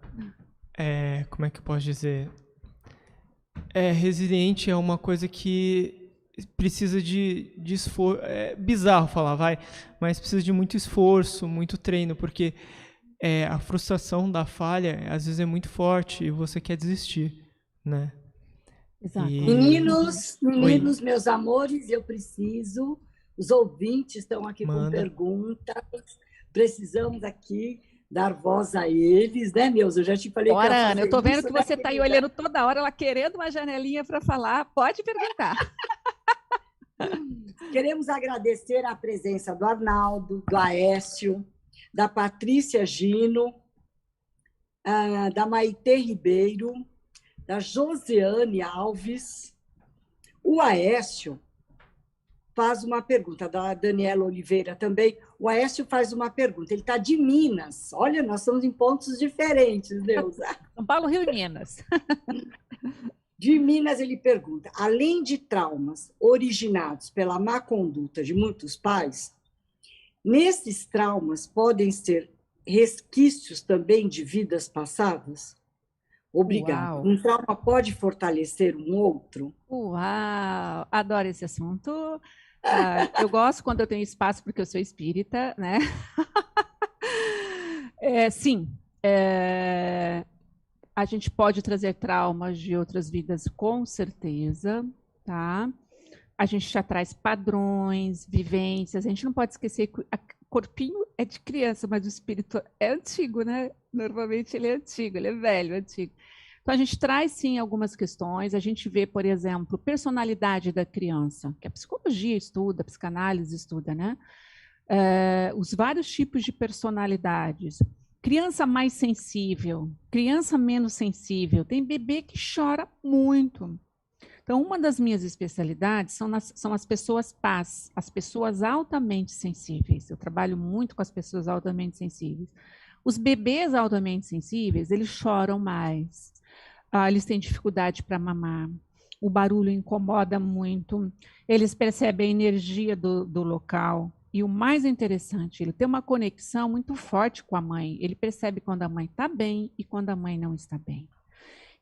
como é que eu posso dizer? Resiliente é uma coisa que precisa de esforço, é bizarro falar, mas precisa de muito esforço, muito treino, porque a frustração da falha às vezes é muito forte e você quer desistir, né? Exato. Meninos, meus amores, eu preciso, os ouvintes estão aqui com perguntas, precisamos aqui dar voz a eles, né, meus? Eu já te falei. Ora, Ana, eu estou vendo que você está aí olhando toda hora, ela querendo uma janelinha para falar, pode perguntar. Queremos agradecer a presença do Arnaldo, do Aécio, da Patrícia Gino, da Maitê Ribeiro, da Josiane Alves. O Aécio faz uma pergunta, da Daniela Oliveira também. O Aécio faz uma pergunta, ele está de Minas. Olha, nós estamos em pontos diferentes, Neuza. São Paulo, Rio e Minas. De Minas, ele pergunta, além de traumas originados pela má conduta de muitos pais, nesses traumas podem ser resquícios também de vidas passadas? Obrigada. Uau. Um trauma pode fortalecer um outro? Uau! Adoro esse assunto. Eu gosto quando eu tenho espaço, porque eu sou espírita, né? Sim. A gente pode trazer traumas de outras vidas, com certeza, tá? A gente já traz padrões, vivências. A gente não pode esquecer que o corpinho é de criança, mas o espírito é antigo, né? Normalmente ele é antigo, ele é velho, antigo. Então, a gente traz, sim, algumas questões. A gente vê, por exemplo, personalidade da criança, que a psicologia estuda, a psicanálise estuda, né? Os vários tipos de personalidades. Criança mais sensível, criança menos sensível. Tem bebê que chora muito. Então, uma das minhas especialidades são as pessoas paz, as pessoas altamente sensíveis. Eu trabalho muito com as pessoas altamente sensíveis. Os bebês altamente sensíveis, eles choram mais. Eles têm dificuldade para mamar. O barulho incomoda muito. Eles percebem a energia do local. E o mais interessante, ele tem uma conexão muito forte com a mãe. Ele percebe quando a mãe está bem e quando a mãe não está bem.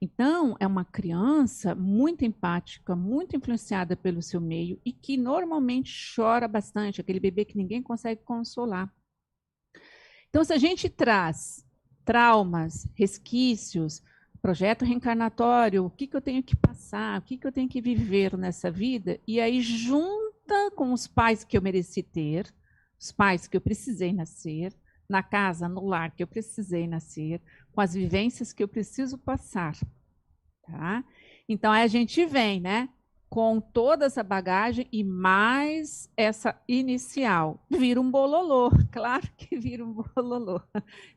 Então, é uma criança muito empática, muito influenciada pelo seu meio e que normalmente chora bastante, aquele bebê que ninguém consegue consolar. Então, se a gente traz traumas, resquícios, projeto reencarnatório, o que eu tenho que passar, o que eu tenho que viver nessa vida, e aí junta com os pais que eu mereci ter, os pais que eu precisei nascer, na casa, no lar que eu precisei nascer, com as vivências que eu preciso passar. Tá? Então, aí a gente vem, né? Com toda essa bagagem e mais essa inicial. Vira um bololô, claro que vira um bololô.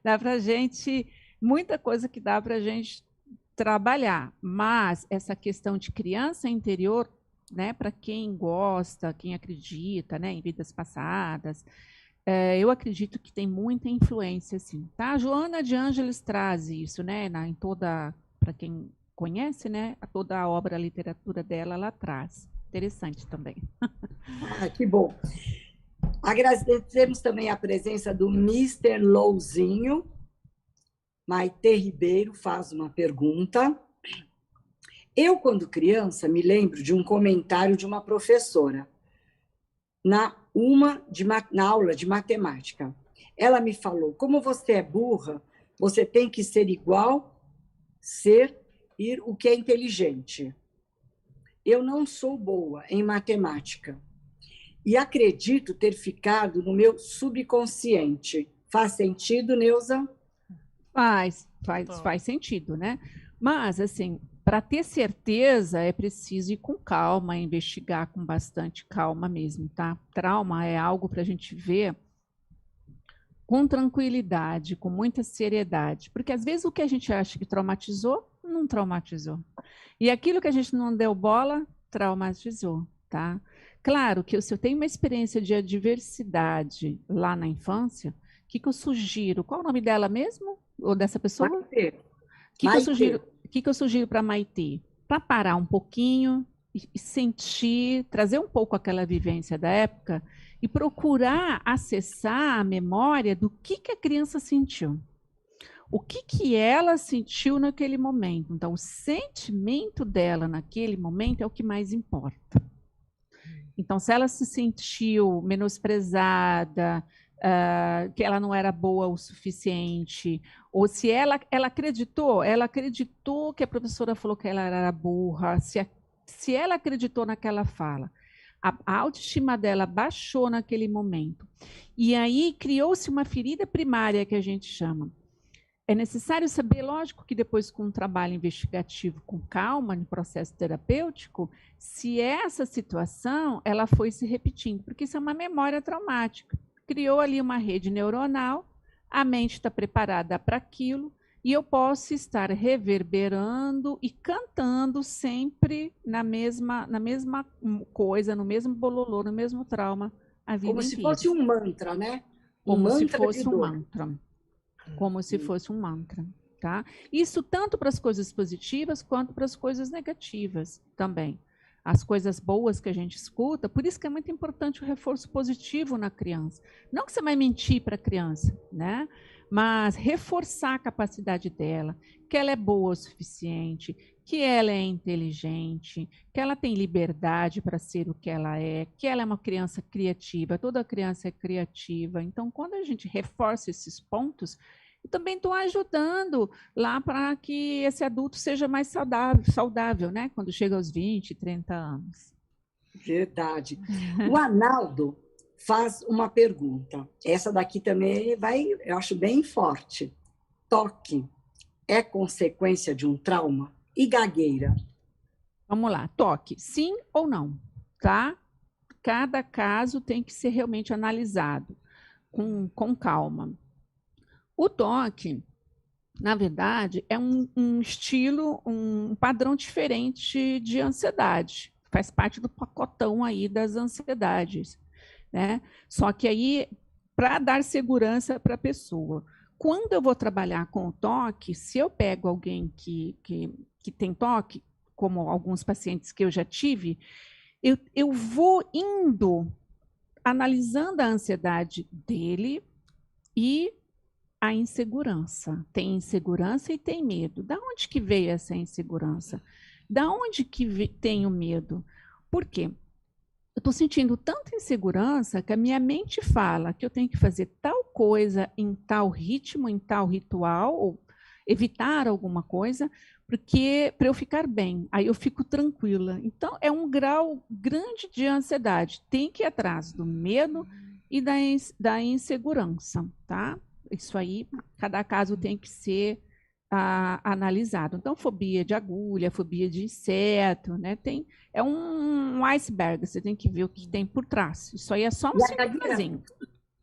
Dá para a gente, muita coisa que dá para a gente trabalhar, mas essa questão de criança interior, né? Para quem gosta, quem acredita, né? Em vidas passadas, eu acredito que tem muita influência, sim. Tá? A Joana de Ângeles traz isso, né? Em toda, para quem conhece, né? Toda a obra, a literatura dela, ela traz. Interessante também. Que bom. Agradecemos também a presença do Mr. Louzinho. Maite Ribeiro faz uma pergunta. Eu, quando criança, me lembro de um comentário de uma professora na aula de matemática. Ela me falou, como você é burra, você tem que ser igual, ir o que é inteligente. Eu não sou boa em matemática e acredito ter ficado no meu subconsciente. Faz sentido, Neuza? Faz sentido, né? Mas, assim, para ter certeza, é preciso ir com calma, investigar com bastante calma mesmo, tá? Trauma é algo para a gente ver com tranquilidade, com muita seriedade, porque às vezes o que a gente acha que traumatizou, não traumatizou. E aquilo que a gente não deu bola, traumatizou, tá? Claro que se eu tenho uma experiência de adversidade lá na infância, o que eu sugiro? Qual é o nome dela mesmo? Ou dessa pessoa? Maite. O que eu sugiro para Maite? Para parar um pouquinho e sentir, trazer um pouco aquela vivência da época e procurar acessar a memória do que a criança sentiu. O que ela sentiu naquele momento. Então, o sentimento dela naquele momento é o que mais importa. Então, se ela se sentiu menosprezada, que ela não era boa o suficiente, ou se ela acreditou que a professora falou que ela era burra, se ela acreditou naquela fala, a autoestima dela baixou naquele momento. E aí criou-se uma ferida primária que a gente chama. É necessário saber, lógico que depois com um trabalho investigativo com calma, no processo terapêutico, se essa situação ela foi se repetindo, porque isso é uma memória traumática. Criou ali uma rede neuronal, a mente está preparada para aquilo, e eu posso estar reverberando e cantando sempre na mesma coisa, no mesmo bololô, no mesmo trauma, a vida inteira. Como se fosse um mantra, né? Como se fosse um mantra. Como se fosse um mantra, tá? Isso tanto para as coisas positivas quanto para as coisas negativas também. As coisas boas que a gente escuta, por isso que é muito importante o reforço positivo na criança. Não que você vai mentir para a criança, né? Mas reforçar a capacidade dela, que ela é boa o suficiente, que ela é inteligente, que ela tem liberdade para ser o que ela é uma criança criativa, toda criança é criativa. Então, quando a gente reforça esses pontos, eu também estou ajudando lá para que esse adulto seja mais saudável, né? Quando chega aos 20, 30 anos. Verdade. O Arnaldo faz uma pergunta. Essa daqui também eu acho bem forte. Toque. é consequência de um trauma? E gagueira? Vamos lá, toque, sim ou não, tá? Cada caso tem que ser realmente analisado com calma. O toque, na verdade, é um estilo, um padrão diferente de ansiedade. Faz parte do pacotão aí das ansiedades, né? Só que aí, para dar segurança para a pessoa. Quando eu vou trabalhar com o toque, se eu pego alguém que tem toque, como alguns pacientes que eu já tive, eu vou indo, analisando a ansiedade dele e a insegurança. Tem insegurança e tem medo. Da onde que veio essa insegurança? Da onde que tem o medo? Por quê? Eu estou sentindo tanta insegurança que a minha mente fala que eu tenho que fazer tal coisa em tal ritmo, em tal ritual, ou evitar alguma coisa, porque para eu ficar bem, aí eu fico tranquila. Então, é um grau grande de ansiedade. Tem que ir atrás do medo e da insegurança, tá? Isso aí, cada caso tem que ser analisado. Então, fobia de agulha, fobia de inseto, né? É um iceberg, você tem que ver o que tem por trás. Isso aí é só um sintomazinho.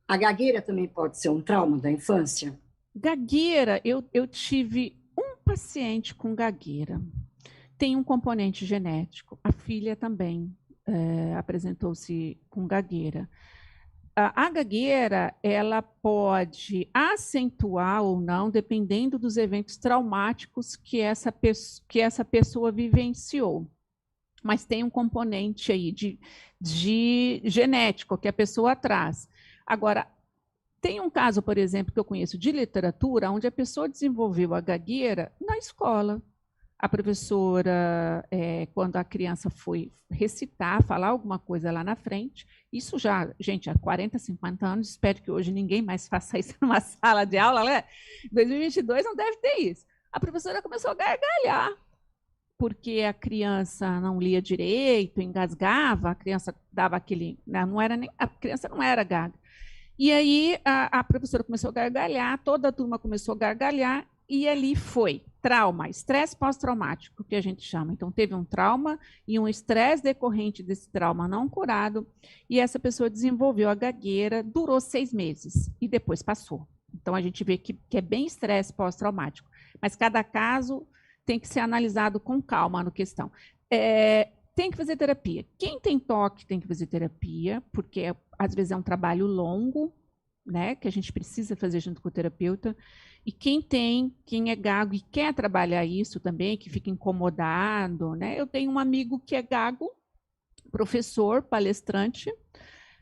A gagueira também pode ser um trauma da infância? Gagueira, eu tive um paciente com gagueira. Tem um componente genético. A filha também apresentou-se com gagueira. A gagueira, ela pode acentuar ou não, dependendo dos eventos traumáticos que essa pessoa vivenciou. Mas tem um componente aí de genético que a pessoa traz. Agora, tem um caso, por exemplo, que eu conheço de literatura, onde a pessoa desenvolveu a gagueira na escola. A professora, quando a criança foi recitar, falar alguma coisa lá na frente, isso já, gente, há 40, 50 anos, espero que hoje ninguém mais faça isso numa sala de aula, né? Em 2022 não deve ter isso. A professora começou a gargalhar, porque a criança não lia direito, engasgava, a criança dava aquele... a criança não era gaga. E aí a professora começou a gargalhar, toda a turma começou a gargalhar, e ali foi trauma, estresse pós-traumático, que a gente chama. Então, teve um trauma e um estresse decorrente desse trauma não curado, e essa pessoa desenvolveu a gagueira, durou 6 meses, e depois passou. Então, a gente vê que é bem estresse pós-traumático. Mas cada caso tem que ser analisado com calma no questão. Tem que fazer terapia. Quem tem toque tem que fazer terapia, porque às vezes é um trabalho longo, né, que a gente precisa fazer junto com o terapeuta. E quem é gago e quer trabalhar isso também, que fica incomodado, né? Eu tenho um amigo que é gago, professor, palestrante,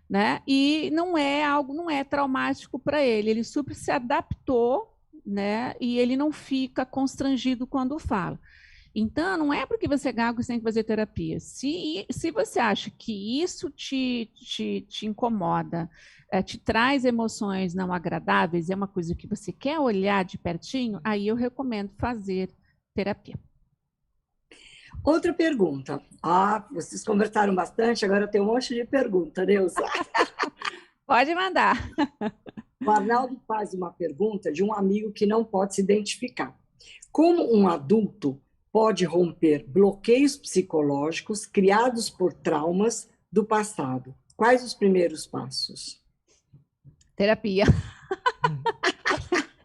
né? E não é traumático para ele. Ele super se adaptou, né? E ele não fica constrangido quando fala. Então, não é porque você é gago que você tem que fazer terapia. Se você acha que isso te incomoda, te traz emoções não agradáveis, é uma coisa que você quer olhar de pertinho, aí eu recomendo fazer terapia. Outra pergunta. Vocês conversaram bastante, agora eu tenho um monte de pergunta, Neuza. Pode mandar. O Arnaldo faz uma pergunta de um amigo que não pode se identificar. Como um adulto pode romper bloqueios psicológicos criados por traumas do passado? Quais os primeiros passos? Terapia.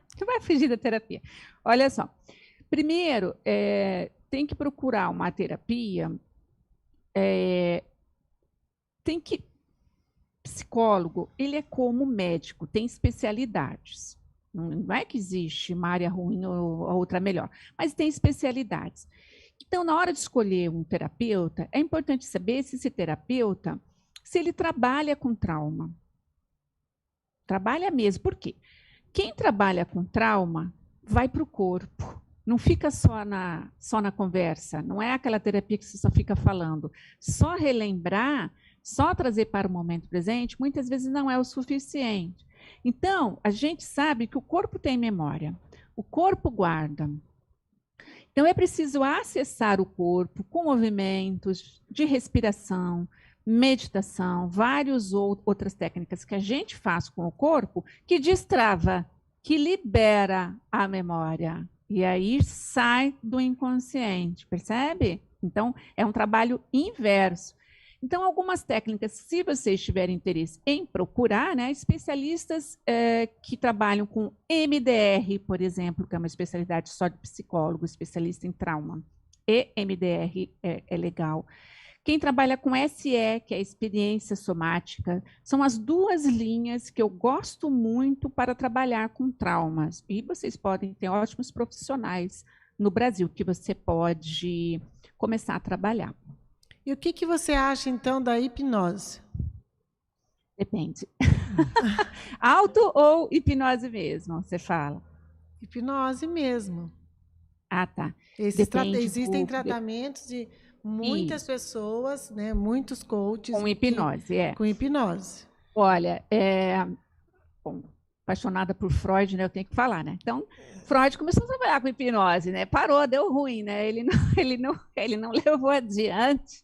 Você vai fugir da terapia. Olha só. Primeiro, tem que procurar uma terapia. Psicólogo, ele é como médico, tem especialidades. Não é que existe uma área ruim ou a outra melhor, mas tem especialidades. Então, na hora de escolher um terapeuta, é importante saber se esse terapeuta, se ele trabalha com trauma. Trabalha mesmo. Por quê? Quem trabalha com trauma vai para o corpo. Não fica só na conversa. Não é aquela terapia que você só fica falando. Só relembrar, só trazer para o momento presente, muitas vezes não é o suficiente. Então, a gente sabe que o corpo tem memória. O corpo guarda. Então, é preciso acessar o corpo com movimentos de respiração, meditação, várias outras técnicas que a gente faz com o corpo, que destrava, que libera a memória. E aí sai do inconsciente, percebe? Então, é um trabalho inverso. Então, algumas técnicas, se vocês tiverem interesse em procurar, né, especialistas que trabalham com MDR, por exemplo, que é uma especialidade só de psicólogo, especialista em trauma, e MDR é legal. Quem trabalha com SE, que é a experiência somática, são as duas linhas que eu gosto muito para trabalhar com traumas. E vocês podem ter ótimos profissionais no Brasil que você pode começar a trabalhar. E o que você acha, então, da hipnose? Depende. Auto ou hipnose mesmo, você fala? Hipnose mesmo. Ah, tá. Existem tratamentos de muitas pessoas, né, muitos coaches. Com hipnose, Com hipnose. Olha, bom, apaixonada por Freud, né, eu tenho que falar, né? Então, Freud começou a trabalhar com hipnose, né? Parou, deu ruim, né? Ele não levou adiante.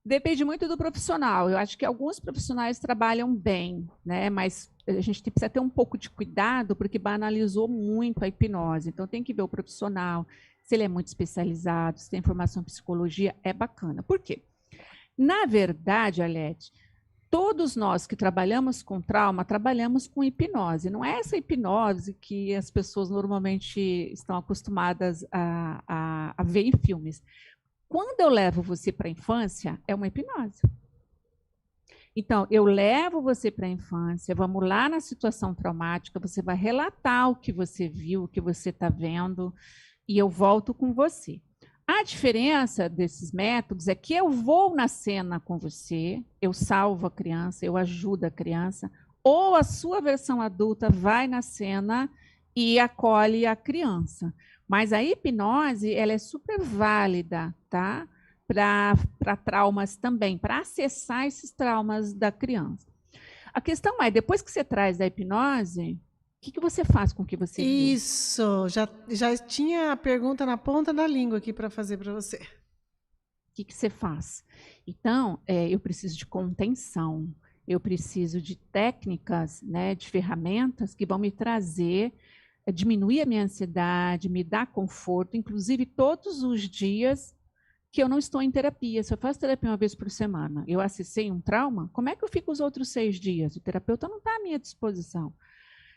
Depende muito do profissional. Eu acho que alguns profissionais trabalham bem, né? Mas a gente precisa ter um pouco de cuidado, porque banalizou muito a hipnose. Então, tem que ver o profissional, se ele é muito especializado, se tem formação em psicologia, é bacana. Por quê? Na verdade, Alete, todos nós que trabalhamos com trauma, trabalhamos com hipnose. Não é essa hipnose que as pessoas normalmente estão acostumadas a ver em filmes. Quando eu levo você para a infância, é uma hipnose. Então, eu levo você para a infância, vamos lá na situação traumática, você vai relatar o que você viu, o que você está vendo, e eu volto com você. A diferença desses métodos é que eu vou na cena com você, eu salvo a criança, eu ajudo a criança, ou a sua versão adulta vai na cena e acolhe a criança. Mas a hipnose, ela é super válida, tá? Para traumas também, para acessar esses traumas da criança. A questão é, depois que você traz a hipnose, o que você faz com o que você viu? Isso, já tinha a pergunta na ponta da língua aqui para fazer para você. O que você faz? Então, eu preciso de contenção, eu preciso de técnicas, né, de ferramentas que vão me trazer, diminuir a minha ansiedade, me dar conforto, inclusive todos os dias que eu não estou em terapia. Se eu faço terapia uma vez por semana, eu acessei um trauma, como é que eu fico os outros 6 dias? O terapeuta não está à minha disposição.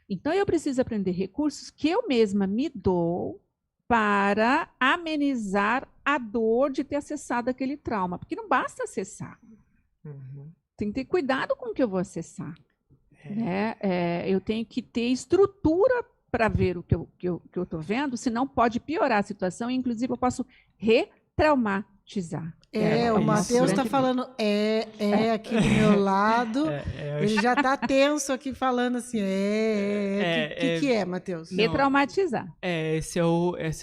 Então, eu preciso aprender recursos que eu mesma me dou para amenizar a dor de ter acessado aquele trauma. Porque não basta acessar. Tem que ter cuidado com o que eu vou acessar. Né? Eu tenho que ter estrutura para ver o que eu estou vendo, senão pode piorar a situação e, inclusive, eu posso retraumatizar. O Matheus está falando aqui do meu lado. Ele já está tenso aqui falando assim, o que é, Matheus? Retraumatizar. Essa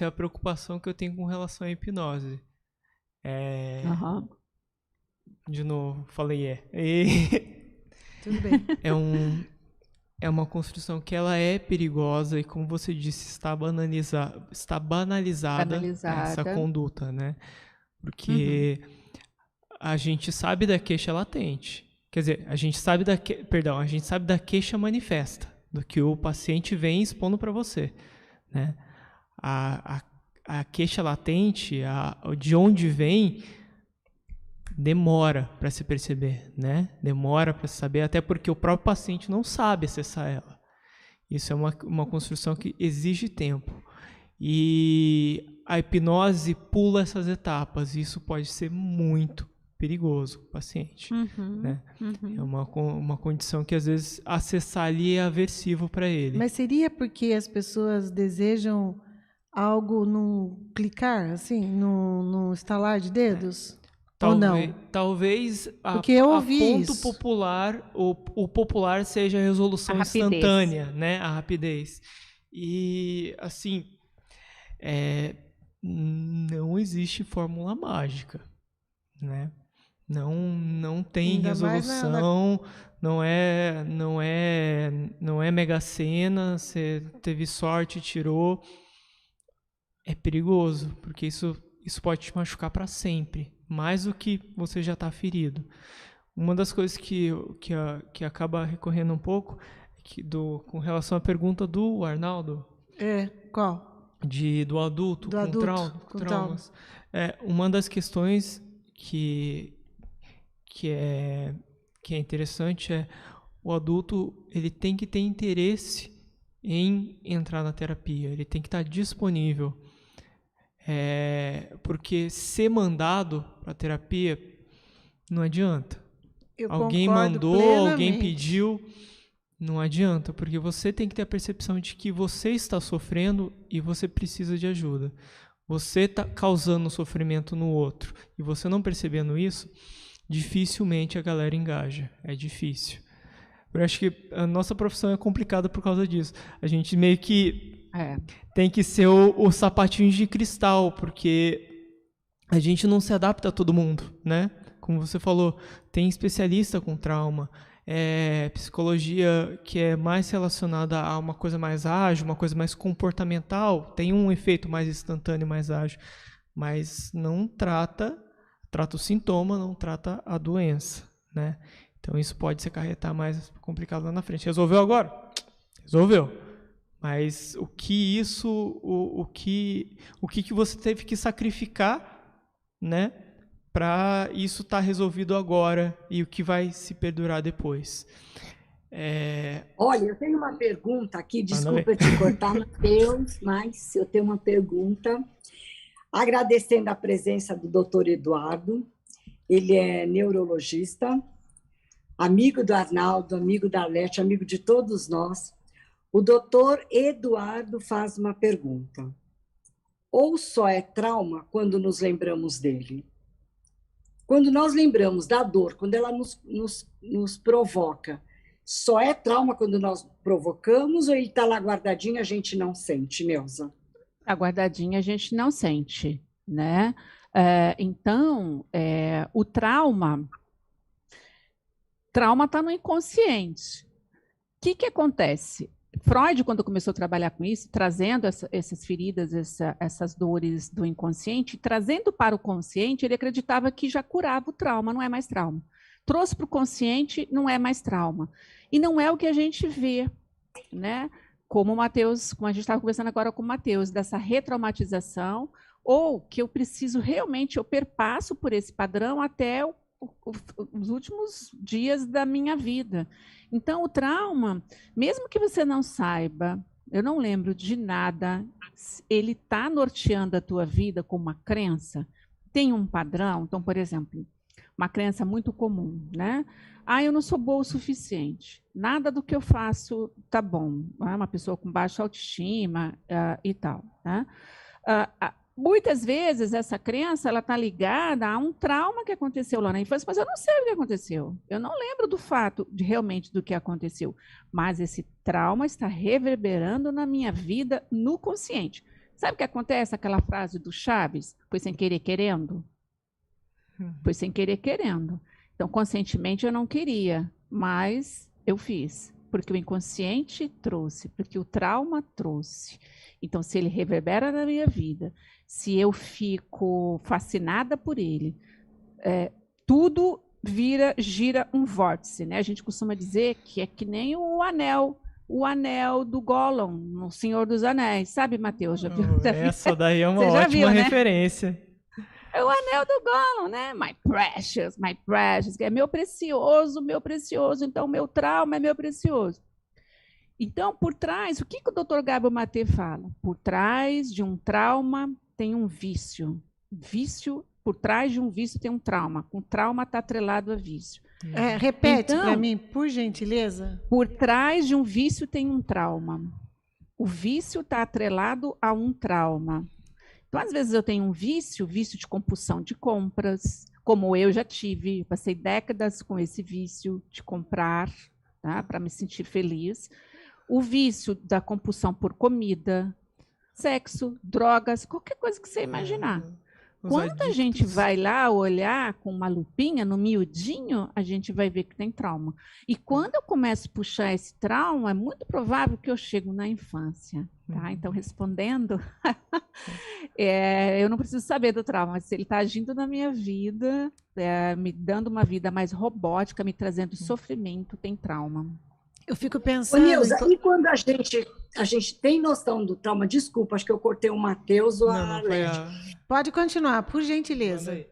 é a preocupação que eu tenho com relação à hipnose. De novo, falei Tudo bem. É uma construção que ela é perigosa e, como você disse, está banalizada essa conduta, né? Porque a gente sabe da queixa latente. Quer dizer, a gente sabe da queixa manifesta, do que o paciente vem expondo para você, né? A queixa latente, de onde vem, demora para se perceber, né? Demora para se saber, até porque o próprio paciente não sabe acessar ela. Isso é uma construção que exige tempo. E a hipnose pula essas etapas, e isso pode ser muito perigoso para o paciente. Né? É uma condição que, às vezes, acessar ali é aversivo para ele. Mas seria porque as pessoas desejam algo num clicar, assim, num estalar de dedos? Talvez porque eu ouvi ponto isso. Popular, o popular seja a resolução instantânea, né? A rapidez. E, assim, não existe fórmula mágica, né? Não tem ainda resolução, não é Mega Sena, você teve sorte e tirou. É perigoso, porque isso pode te machucar para sempre, mais do que você já está ferido. Uma das coisas que acaba recorrendo um pouco, com relação à pergunta do Arnaldo, Qual? Do adulto, Do adulto, com traumas. Uma das questões que é interessante é o adulto, ele tem que ter interesse em entrar na terapia, ele tem que estar disponível. Porque ser mandado para terapia não adianta. Alguém mandou, plenamente. alguém pediu, não adianta, porque você tem que ter a percepção de que você está sofrendo e você precisa de ajuda. Você está causando sofrimento no outro e você não percebendo isso, dificilmente a galera engaja. É difícil. Eu acho que a nossa profissão é complicada por causa disso. A gente meio que tem que ser o sapatinho de cristal, porque a gente não se adapta a todo mundo, né? Como você falou, tem especialista com trauma, psicologia que é mais relacionada a uma coisa mais ágil, uma coisa mais comportamental, tem um efeito mais instantâneo, mais ágil, mas não trata o sintoma, não trata a doença, né? Então isso pode se acarretar mais complicado lá na frente. Resolveu agora? Resolveu. Mas o que você teve que sacrificar, né, para isso estar resolvido agora e o que vai se perdurar depois? Olha, eu tenho uma pergunta aqui, desculpa te cortar, Matheus, mas eu tenho uma pergunta. Agradecendo a presença do Dr. Eduardo, ele é neurologista, amigo do Arnaldo, amigo da Arlete, amigo de todos nós. O doutor Eduardo faz uma pergunta. Ou só é trauma quando nos lembramos dele? Quando nós lembramos da dor, quando ela nos provoca, só é trauma quando nós provocamos ou ele está lá guardadinho e a gente não sente, Neuza? A guardadinha a gente não sente, né? Então, o trauma está no inconsciente. O que acontece? Freud, quando começou a trabalhar com isso, trazendo essas feridas, essas dores do inconsciente, trazendo para o consciente, ele acreditava que já curava o trauma, não é mais trauma. Trouxe para o consciente, não é mais trauma. E não é o que a gente vê, né? Como o Matheus, como a gente estava conversando agora com o Matheus, dessa retraumatização, ou que eu preciso realmente, eu perpasso por esse padrão até os últimos dias da minha vida. Então, o trauma, mesmo que você não saiba, eu não lembro de nada, ele está norteando a tua vida com uma crença, tem um padrão. Então, por exemplo, uma crença muito comum, né? Eu não sou boa o suficiente. Nada do que eu faço tá bom. Uma pessoa com baixa autoestima e tal, né? Muitas vezes essa crença ela está ligada a um trauma que aconteceu lá na infância, mas eu não sei o que aconteceu. Eu não lembro do fato realmente do que aconteceu. Mas esse trauma está reverberando na minha vida no consciente. Sabe o que acontece? Aquela frase do Chaves, foi sem querer querendo? Foi sem querer querendo. Então, conscientemente eu não queria, mas eu fiz. Porque o inconsciente trouxe, porque o trauma trouxe. Então, se ele reverbera na minha vida, se eu fico fascinada por ele, tudo gira um vórtice, né? A gente costuma dizer que é que nem o anel do Gollum, no Senhor dos Anéis. Sabe, Matheus? Já viu? Essa daí é uma Você já ótima viu, né? referência. É o anel do Gollum, né? My precious, que é meu precioso, então meu trauma é meu precioso. Então, por trás, o que o Dr. Gábor Maté fala? Por trás de um trauma tem um vício. Por trás de um vício tem um trauma. Um trauma está atrelado a vício. Repete para mim, por gentileza. Por trás de um vício tem um trauma. O vício está atrelado a um trauma. Então, às vezes eu tenho um vício de compulsão de compras, como eu já tive, passei décadas com esse vício de comprar, tá, para me sentir feliz. O vício da compulsão por comida, sexo, drogas, qualquer coisa que você imaginar. Quando a gente vai lá olhar com uma lupinha no miudinho, a gente vai ver que tem trauma. E quando eu começo a puxar esse trauma, é muito provável que eu chego na infância. Tá? Então, respondendo, eu não preciso saber do trauma, mas se ele está agindo na minha vida, me dando uma vida mais robótica, me trazendo sofrimento, tem trauma. Eu fico Ô, pensando... Nilza, e quando a gente tem noção do trauma? Desculpa, acho que eu cortei o Matheus ou a Não foi Arlete. Pode continuar, por Manda gentileza. aí.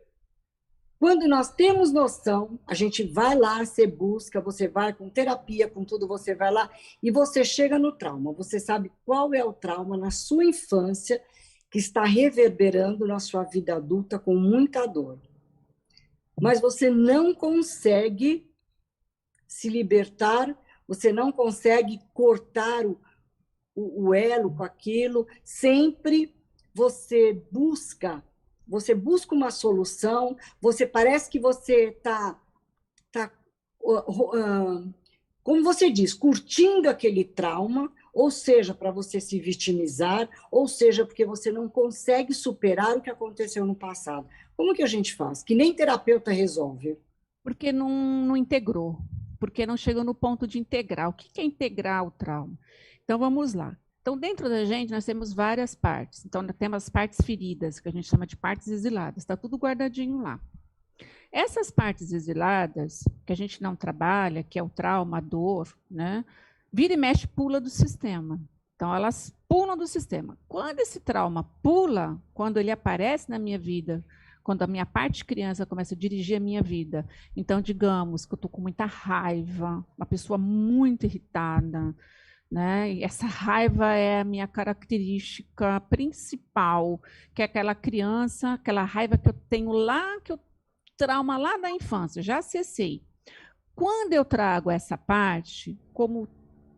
Quando nós temos noção, a gente vai lá, você busca, você vai com terapia, com tudo, você vai lá e você chega no trauma. Você sabe qual é o trauma na sua infância que está reverberando na sua vida adulta com muita dor. Mas você não consegue se libertar, você não consegue cortar o elo com aquilo. Sempre você busca uma solução, parece que você está, como você diz, curtindo aquele trauma, ou seja, para você se vitimizar, ou seja, porque você não consegue superar o que aconteceu no passado. Como que a gente faz? Que nem terapeuta resolve. Porque não integrou, porque não chegou no ponto de integrar. O que é integrar o trauma? Então, vamos lá. Então, dentro da gente, nós temos várias partes. Então, nós temos as partes feridas, que a gente chama de partes exiladas. Está tudo guardadinho lá. Essas partes exiladas, que a gente não trabalha, que é o trauma, a dor, né? Vira e mexe, pula do sistema. Então, elas pulam do sistema. Quando esse trauma pula, quando ele aparece na minha vida, quando a minha parte criança começa a dirigir a minha vida, então, digamos que eu estou com muita raiva, uma pessoa muito irritada, né? E essa raiva é a minha característica principal, que é aquela criança, aquela raiva que eu tenho lá, que eu trauma lá da infância, já acessei. Quando eu trago essa parte, como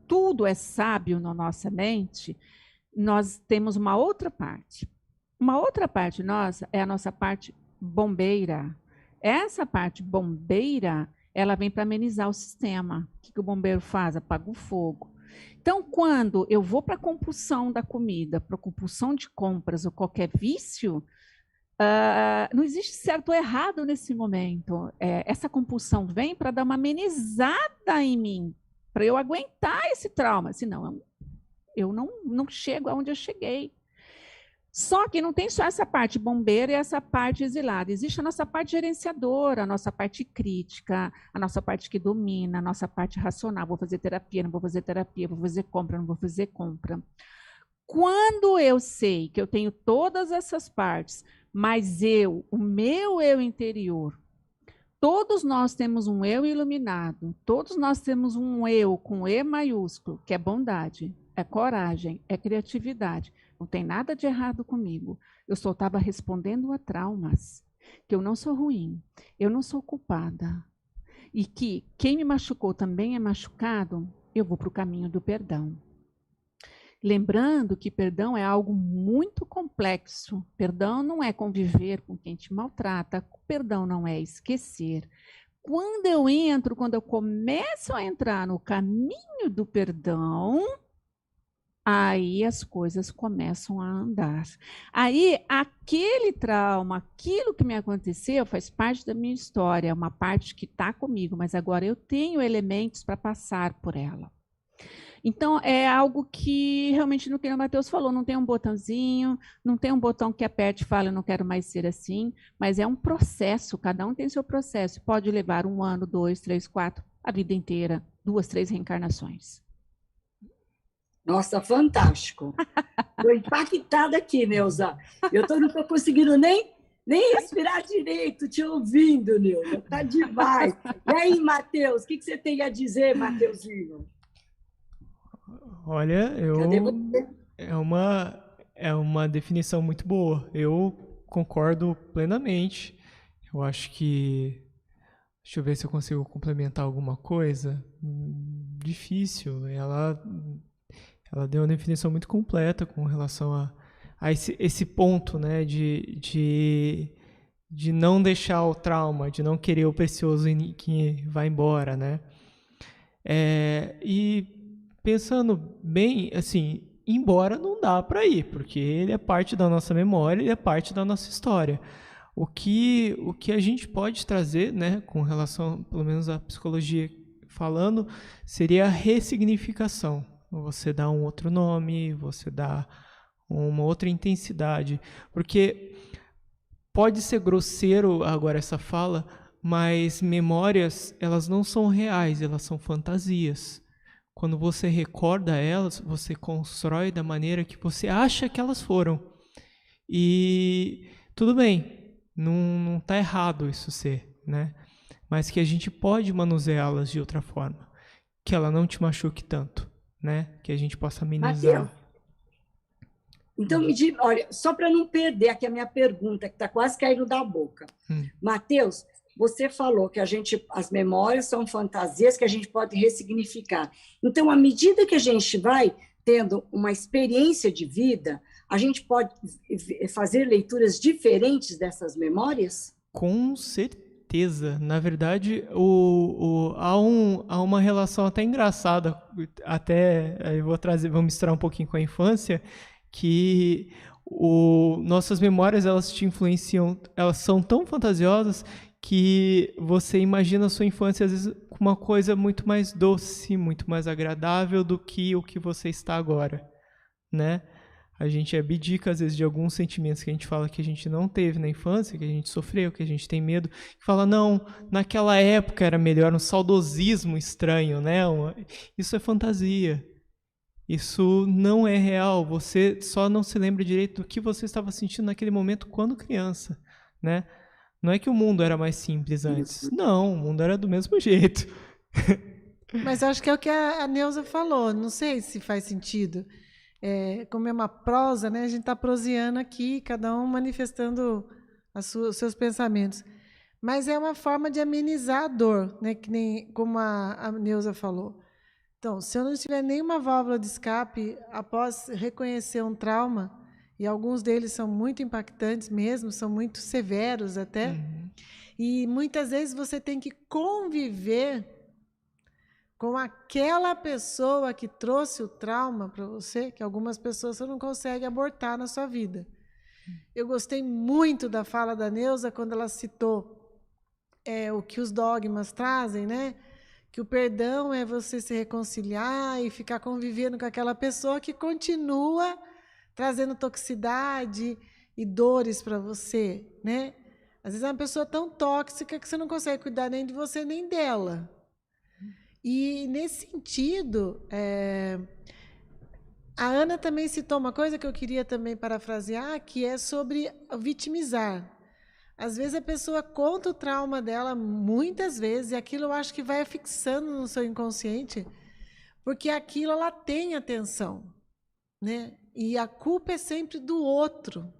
tudo é sábio na nossa mente, nós temos uma outra parte. Uma outra parte nossa é a nossa parte bombeira. Essa parte bombeira, ela vem para amenizar o sistema. O que o bombeiro faz? Apaga o fogo. Então, quando eu vou para a compulsão da comida, para a compulsão de compras ou qualquer vício, não existe certo ou errado nesse momento. Essa compulsão vem para dar uma amenizada em mim, para eu aguentar esse trauma. Senão, eu não chego aonde eu cheguei. Só que não tem só essa parte bombeira e essa parte exilada. Existe a nossa parte gerenciadora, a nossa parte crítica, a nossa parte que domina, a nossa parte racional. Vou fazer terapia, não vou fazer terapia, vou fazer compra, não vou fazer compra. Quando eu sei que eu tenho todas essas partes, mas o meu eu interior, todos nós temos um eu iluminado, todos nós temos um eu com E maiúsculo, que é bondade, é coragem, é criatividade. Não tem nada de errado comigo. Eu só estava respondendo a traumas, que eu não sou ruim, eu não sou culpada. E que quem me machucou também é machucado, eu vou para o caminho do perdão. Lembrando que perdão é algo muito complexo. Perdão não é conviver com quem te maltrata, perdão não é esquecer. Quando eu começo a entrar no caminho do perdão, aí as coisas começam a andar. Aí aquele trauma, aquilo que me aconteceu faz parte da minha história, é uma parte que está comigo, mas agora eu tenho elementos para passar por ela. Então, é algo que realmente, no que o Matheus falou, não tem um botãozinho, não tem um botão que aperte e fala, eu não quero mais ser assim, mas é um processo, cada um tem seu processo. Pode levar 1 ano, 2, 3, 4, a vida inteira, 2, 3 reencarnações. Nossa, fantástico. Estou impactada aqui, Neuza. Eu não estou conseguindo nem respirar direito te ouvindo, Neuza. Está demais. E aí, Matheus, o que você tem a dizer, Matheusinho? Olha, é uma definição muito boa. Eu concordo plenamente. Eu acho que... Deixa eu ver se eu consigo complementar alguma coisa. Difícil. Ela deu uma definição muito completa com relação a esse ponto, né, de não deixar o trauma, de não querer o precioso que vai embora, né? E pensando bem, assim, embora não dá para ir, porque ele é parte da nossa memória, ele é parte da nossa história. O que a gente pode trazer, né, com relação, pelo menos à psicologia falando, seria a ressignificação. Você dá um outro nome, você dá uma outra intensidade. Porque pode ser grosseiro agora essa fala, mas memórias, elas não são reais, elas são fantasias. Quando você recorda elas, você constrói da maneira que você acha que elas foram. E tudo bem, não está errado isso ser, né? Mas que a gente pode manuseá-las de outra forma, que ela não te machuque tanto, né? Que a gente possa amenizar. Mateus, então me diga, olha, só para não perder aqui a minha pergunta, que está quase caindo da boca. Mateus, você falou que as memórias são fantasias que a gente pode ressignificar. Então, à medida que a gente vai tendo uma experiência de vida, a gente pode fazer leituras diferentes dessas memórias? Com certeza. Na verdade, há uma relação até engraçada, eu vou misturar um pouquinho com a infância, que nossas memórias, elas te influenciam, elas são tão fantasiosas que você imagina a sua infância, às vezes, com uma coisa muito mais doce, muito mais agradável do que o que você está agora, né? A gente abdica, às vezes, de alguns sentimentos que a gente fala que a gente não teve na infância, que a gente sofreu, que a gente tem medo, que fala, não, naquela época era melhor, um saudosismo estranho, né? Isso é fantasia. Isso não é real. Você só não se lembra direito do que você estava sentindo naquele momento quando criança, né? Não é que o mundo era mais simples antes. Não, o mundo era do mesmo jeito. Mas acho que é o que a Neuza falou. Não sei se faz sentido. Como é uma prosa, né? A gente está proseando aqui, cada um manifestando os seus pensamentos. Mas é uma forma de amenizar a dor, né? Que nem como a Neuza falou. Então, se eu não tiver nenhuma válvula de escape após reconhecer um trauma, e alguns deles são muito impactantes mesmo, são muito severos até, e muitas vezes você tem que conviver com aquela pessoa que trouxe o trauma para você, que algumas pessoas você não consegue abortar na sua vida. Eu gostei muito da fala da Neuza quando ela citou o que os dogmas trazem, né? Que o perdão é você se reconciliar e ficar convivendo com aquela pessoa que continua trazendo toxicidade e dores para você, né? Às vezes é uma pessoa tão tóxica que você não consegue cuidar nem de você nem dela. E, nesse sentido, a Ana também citou uma coisa que eu queria também parafrasear, que é sobre vitimizar. Às vezes a pessoa conta o trauma dela muitas vezes, e aquilo eu acho que vai fixando no seu inconsciente, porque aquilo ela tem atenção, né? E a culpa é sempre do outro.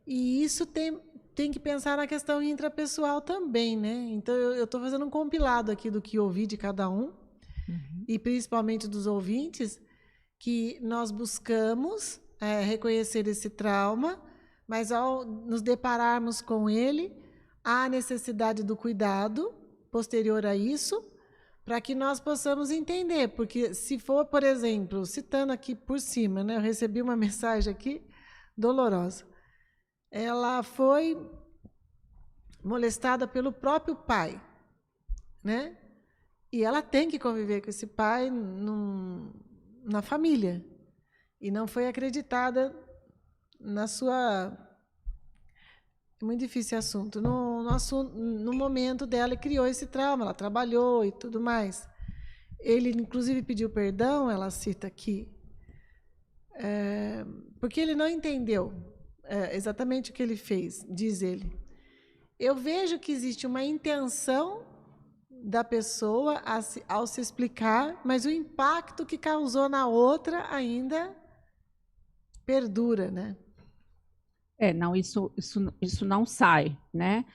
E isso tem que pensar na questão intrapessoal também, né? Então, eu estou fazendo um compilado aqui do que ouvi de cada um, e principalmente dos ouvintes, que nós buscamos reconhecer esse trauma, mas ao nos depararmos com ele, há necessidade do cuidado posterior a isso, para que nós possamos entender. Porque se for, por exemplo, citando aqui por cima, né, eu recebi uma mensagem aqui dolorosa. Ela foi molestada pelo próprio pai, né? E ela tem que conviver com esse pai na família. E não foi acreditada na sua... É muito difícil esse assunto. No momento dela, criou esse trauma, ela trabalhou e tudo mais. Ele, inclusive, pediu perdão, ela cita aqui, porque ele não entendeu exatamente o que ele fez, diz ele. Eu vejo que existe uma intenção da pessoa ao se explicar, mas o impacto que causou na outra ainda perdura, né? Não, isso não sai, né?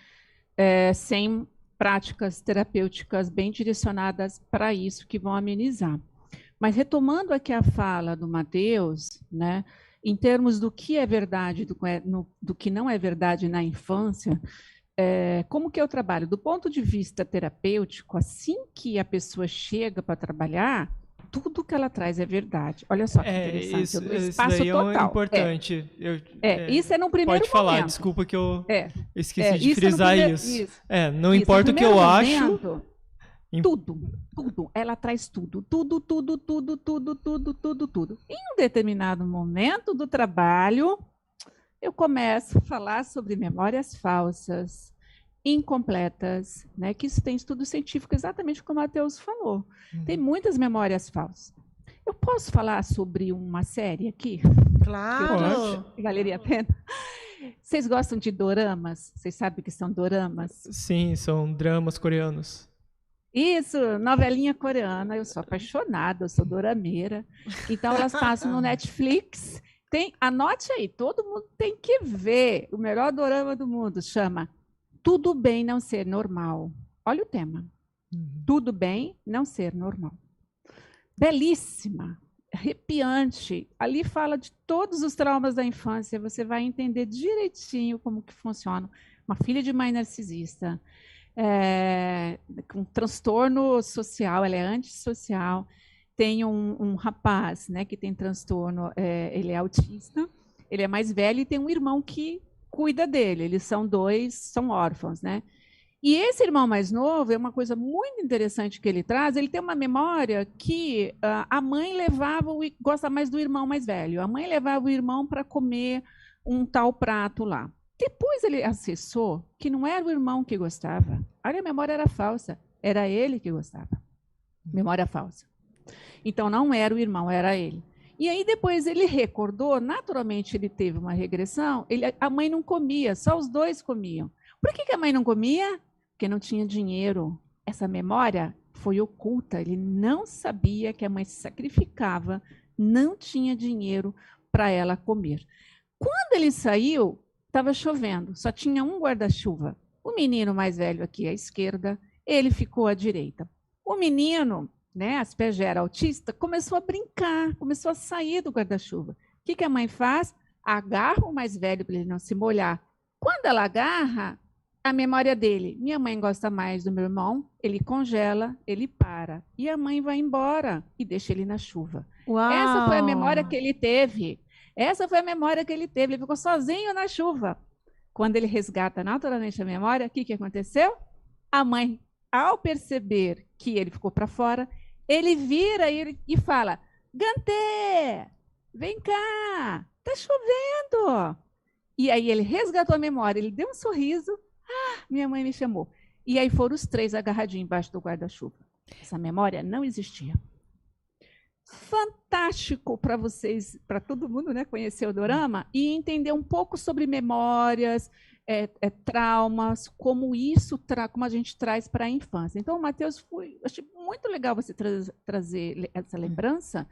Sem práticas terapêuticas bem direcionadas para isso, que vão amenizar. Mas retomando aqui a fala do Mateus, né, em termos do que é verdade, do que não é verdade na infância, como que eu trabalho? Do ponto de vista terapêutico, assim que a pessoa chega para trabalhar, tudo que ela traz é verdade. Olha só que interessante. Isso daí é importante. Isso é no primeiro Pode falar, momento. desculpa que eu esqueci de frisar isso. Não isso, importa o que eu momento, acho... Tudo. Ela traz tudo. Tudo. Em um determinado momento do trabalho, eu começo a falar sobre memórias falsas. incompletas, né? Que isso tem estudo científico, exatamente como o Matheus falou. Tem muitas memórias falsas. Eu posso falar sobre uma série aqui? Claro. Que valeria a pena? Vocês gostam de doramas? Vocês sabem o que são doramas? Sim, são dramas coreanos. Isso, novelinha coreana. Eu sou apaixonada, eu sou dorameira. Então, elas passam no Netflix. Anote aí, todo mundo tem que ver. O melhor dorama do mundo chama Tudo Bem Não Ser Normal. Olha o tema. Tudo bem não ser normal. Belíssima, arrepiante. Ali fala de todos os traumas da infância. Você vai entender direitinho como que funciona. Uma filha de mãe narcisista, com transtorno social, ela é antissocial. Tem um rapaz, né, que tem transtorno, ele é autista, ele é mais velho e tem um irmão que cuida dele. Eles são são órfãos, né? E esse irmão mais novo, é uma coisa muito interessante que ele traz, ele tem uma memória que a mãe levava, gosta mais do irmão mais velho, a mãe levava o irmão para comer um tal prato lá. Depois ele acessou que não era o irmão que gostava, olha, a memória era falsa, era ele que gostava. Memória falsa. Então não era o irmão, era ele. E aí depois ele recordou, naturalmente ele teve uma regressão, a mãe não comia, só os dois comiam. Por que a mãe não comia? Porque não tinha dinheiro. Essa memória foi oculta. Ele não sabia que a mãe se sacrificava, não tinha dinheiro para ela comer. Quando ele saiu, estava chovendo, só tinha um guarda-chuva. O menino mais velho aqui à esquerda, ele ficou à direita. O menino, né, Asperger era autista, começou a brincar, começou a sair do guarda-chuva. O que a mãe faz? Agarra o mais velho para ele não se molhar. Quando ela agarra, a memória dele, minha mãe gosta mais do meu irmão, ele congela, ele para. E a mãe vai embora e deixa ele na chuva. Uau. Essa foi a memória que ele teve. Essa foi a memória que ele teve. Ele ficou sozinho na chuva. Quando ele resgata naturalmente a memória, o que aconteceu? A mãe, ao perceber que ele ficou para fora, ele vira e fala, Gantê, vem cá, tá chovendo. E aí ele resgatou a memória, ele deu um sorriso, minha mãe me chamou. E aí foram os três agarradinhos embaixo do guarda-chuva. Essa memória não existia. Fantástico para vocês, para todo mundo, né, conhecer o dorama e entender um pouco sobre memórias, traumas, como a gente traz para a infância. Então, Matheus, achei muito legal você trazer essa lembrança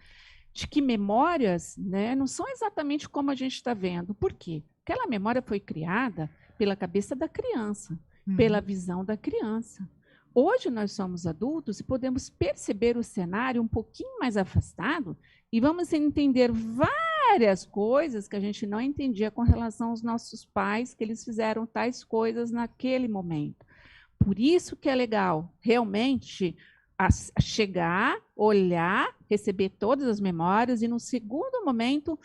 de que memórias, né, não são exatamente como a gente está vendo. Por quê? Aquela memória foi criada pela cabeça da criança, pela visão da criança. Hoje nós somos adultos e podemos perceber o cenário um pouquinho mais afastado e vamos entender várias coisas que a gente não entendia com relação aos nossos pais, que eles fizeram tais coisas naquele momento. Por isso que é legal, realmente, chegar, olhar, receber todas as memórias e, no segundo momento,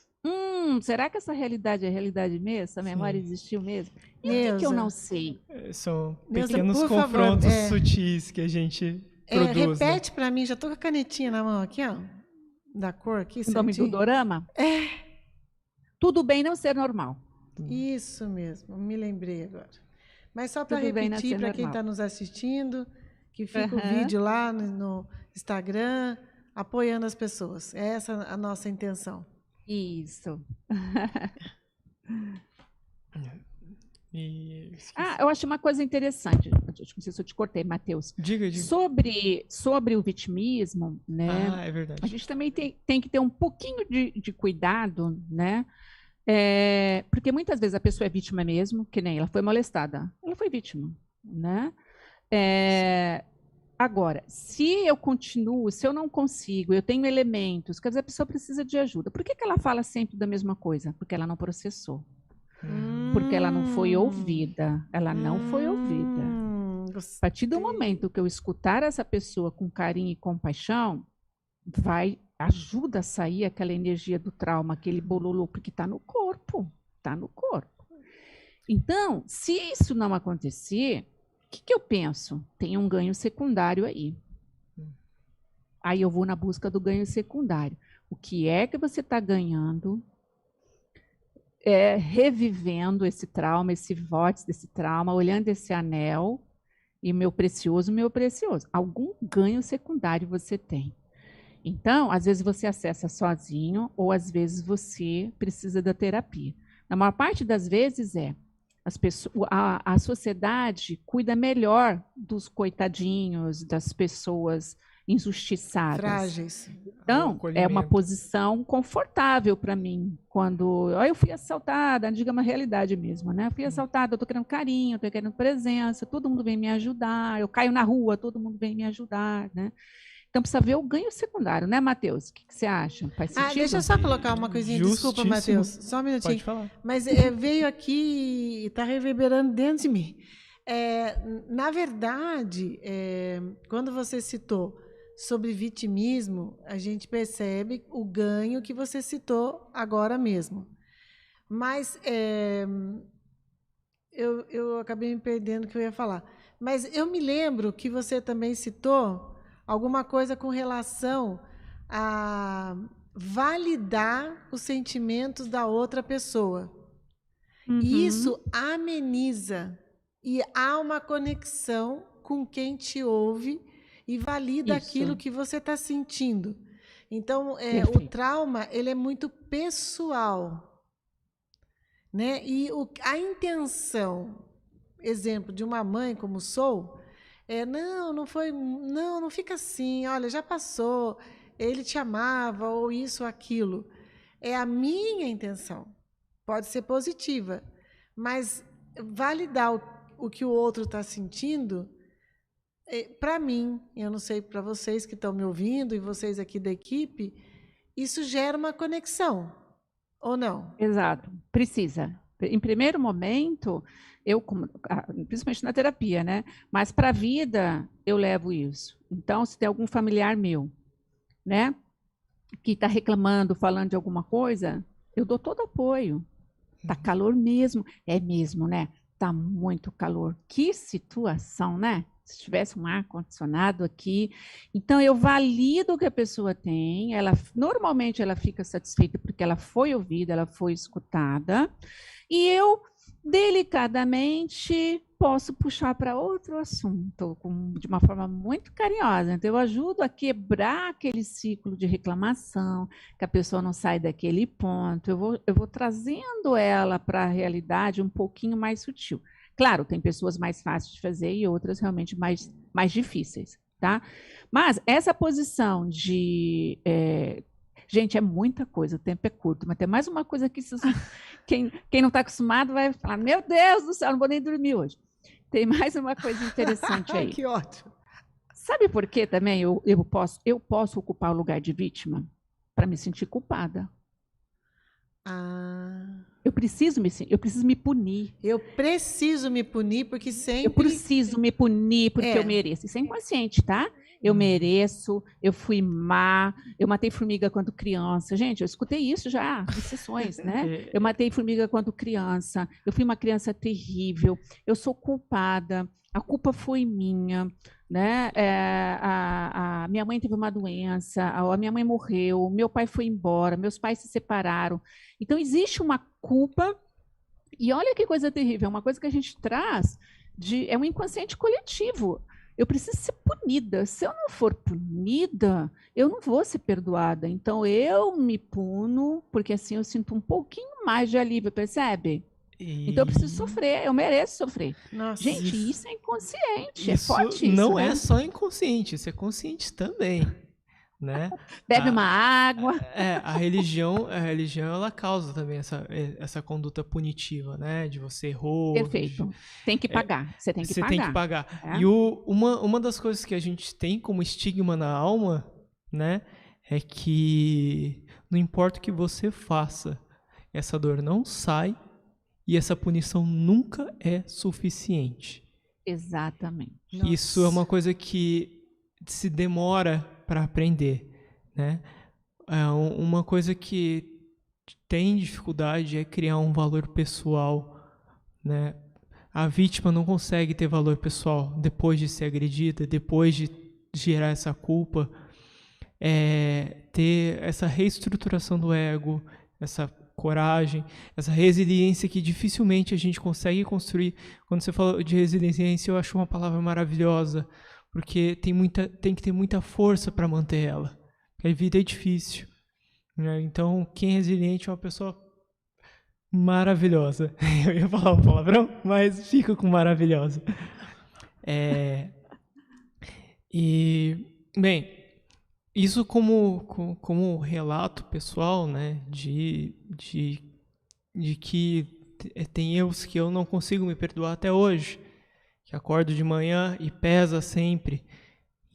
será que essa realidade é realidade mesmo? Essa memória existiu mesmo? E o que eu não sei? São Neuza, pequenos por confrontos favor, sutis que a gente produz. Repete para mim, já estou com a canetinha na mão aqui, ó, da cor aqui. O nome do dorama? Tudo Bem Não Ser Normal. Isso mesmo, me lembrei agora. Mas só para Tudo Bem Não repetir Ser para quem Normal. está nos assistindo, que fica o vídeo lá no Instagram, apoiando as pessoas. É essa a nossa intenção. Isso. Eu eu acho uma coisa interessante. Não sei se eu te cortei, Matheus. Diga. Sobre o vitimismo, né? É verdade. A gente também tem que ter um pouquinho de cuidado, né? Porque muitas vezes a pessoa é vítima mesmo, que nem ela foi molestada. Ela foi vítima, né? Agora, se eu não consigo, eu tenho elementos, quer dizer, a pessoa precisa de ajuda. Por que ela fala sempre da mesma coisa? Porque ela não processou. Porque ela não foi ouvida. Ela não foi ouvida. A partir do momento que eu escutar essa pessoa com carinho e compaixão, ajuda a sair aquela energia do trauma, aquele bololô, porque está no corpo. Está no corpo. Então, se isso não acontecer, o que eu penso? Tem um ganho secundário aí. Aí eu vou na busca do ganho secundário. O que é que você está ganhando? revivendo esse trauma, esse vórtice desse trauma, olhando esse anel e meu precioso. Algum ganho secundário você tem. Então, às vezes você acessa sozinho ou às vezes você precisa da terapia. Na maior parte das vezes a sociedade cuida melhor dos coitadinhos, das pessoas injustiçadas. Frágeis. Então, é uma posição confortável para mim. Quando eu fui assaltada, diga uma realidade mesmo, né? Eu fui assaltada, eu estou querendo carinho, estou querendo presença, todo mundo vem me ajudar, eu caio na rua, todo mundo vem me ajudar, né? Então, precisa ver o ganho secundário, né, Matheus? O que você acha? Faz sentido? Deixa eu só colocar uma coisinha. Desculpa, Matheus. Só um minutinho. Pode falar. Mas veio aqui e está reverberando dentro de mim. Na verdade, quando você citou sobre vitimismo, a gente percebe o ganho que você citou agora mesmo. Mas eu acabei me perdendo o que eu ia falar. Mas eu me lembro que você também citou alguma coisa com relação a validar os sentimentos da outra pessoa. Uhum. E isso ameniza e há uma conexão com quem te ouve e valida aquilo que você está sentindo. Então, o trauma ele é muito pessoal, né? E a intenção, de uma mãe como sou, não fica assim, olha, já passou, ele te amava, ou isso ou aquilo. É a minha intenção. Pode ser positiva, mas validar o que o outro está sentindo, para mim, eu não sei para vocês que estão me ouvindo e vocês aqui da equipe, isso gera uma conexão, ou não? Exato, precisa. Em primeiro momento, principalmente na terapia, né? Mas para a vida eu levo isso. Então, se tem algum familiar meu, né, que está reclamando, falando de alguma coisa, eu dou todo apoio. Tá calor mesmo, é mesmo, né? Tá muito calor. Que situação, né? Se tivesse um ar-condicionado aqui. Então, eu valido o que a pessoa tem. Normalmente, ela fica satisfeita porque ela foi ouvida, ela foi escutada. E eu, delicadamente, posso puxar para outro assunto, de uma forma muito carinhosa. Então, eu ajudo a quebrar aquele ciclo de reclamação, que a pessoa não sai daquele ponto. Eu vou trazendo ela para a realidade um pouquinho mais sutil. Claro, tem pessoas mais fáceis de fazer e outras realmente mais difíceis, tá? Mas essa posição de... gente, é muita coisa, o tempo é curto, mas tem mais uma coisa que quem não está acostumado vai falar, meu Deus do céu, não vou nem dormir hoje. Tem mais uma coisa interessante aí. Que ótimo. Sabe por que também eu posso ocupar o lugar de vítima? Para me sentir culpada. Eu preciso me punir. Eu preciso me punir porque sempre... Eu preciso me punir porque eu mereço. Isso é inconsciente, tá? Eu mereço, eu fui má, eu matei formiga quando criança. Gente, eu escutei isso já em sessões, né? Eu matei formiga quando criança, eu fui uma criança terrível, eu sou culpada, a culpa foi minha, né? A minha mãe teve uma doença, a minha mãe morreu, meu pai foi embora, meus pais se separaram. Então, existe uma culpa, e olha que coisa terrível, uma coisa que a gente traz, é um inconsciente coletivo. Eu preciso ser punida. Se eu não for punida, eu não vou ser perdoada. Então, eu me puno, porque assim eu sinto um pouquinho mais de alívio, percebe? Então, eu preciso sofrer, eu mereço sofrer. Nossa, gente, isso é inconsciente, é Isso forte isso, não né? é só inconsciente, isso é consciente também, né? Bebe uma água. A religião ela causa também essa conduta punitiva, né? De você errou. Perfeito. Tem que pagar. Você tem que pagar. Tem que pagar. É? E uma das coisas que a gente tem como estigma na alma, né? É que não importa o que você faça, essa dor não sai e essa punição nunca é suficiente. Exatamente. Isso é uma coisa que se demora para aprender, né? Uma coisa que tem dificuldade é criar um valor pessoal, né? A vítima não consegue ter valor pessoal depois de ser agredida, depois de gerar essa culpa, ter essa reestruturação do ego, essa coragem, essa resiliência que dificilmente a gente consegue construir. Quando você falou de resiliência, eu acho uma palavra maravilhosa, porque tem que ter muita força para manter ela. A vida é difícil, né? Então, quem é resiliente é uma pessoa maravilhosa. Eu ia falar um palavrão, mas fica com maravilhosa. Bem, isso como relato pessoal, né, de que tem erros que eu não consigo me perdoar até hoje, que acordo de manhã e pesa sempre.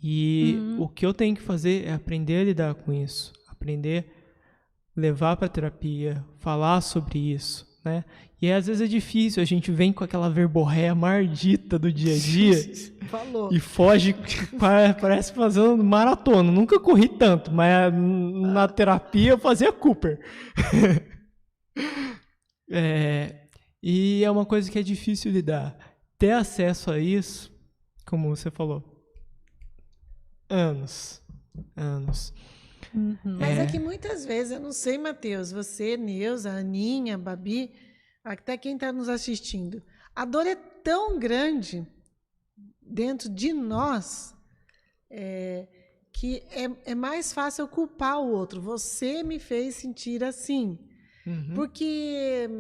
E o que eu tenho que fazer é aprender a lidar com isso, aprender a levar para terapia, falar sobre isso, né? E às vezes é difícil, a gente vem com aquela verborréia mardita do dia a dia Falou. e foge, parece fazendo maratona. Nunca corri tanto, mas na terapia eu fazia Cooper. E é uma coisa que é difícil lidar. Ter acesso a isso, como você falou, anos. Mas é que muitas vezes, eu não sei, Matheus, você, Neuza, Aninha, Babi, até quem está nos assistindo, a dor é tão grande dentro de nós que é mais fácil eu culpar o outro. Você me fez sentir assim. Porque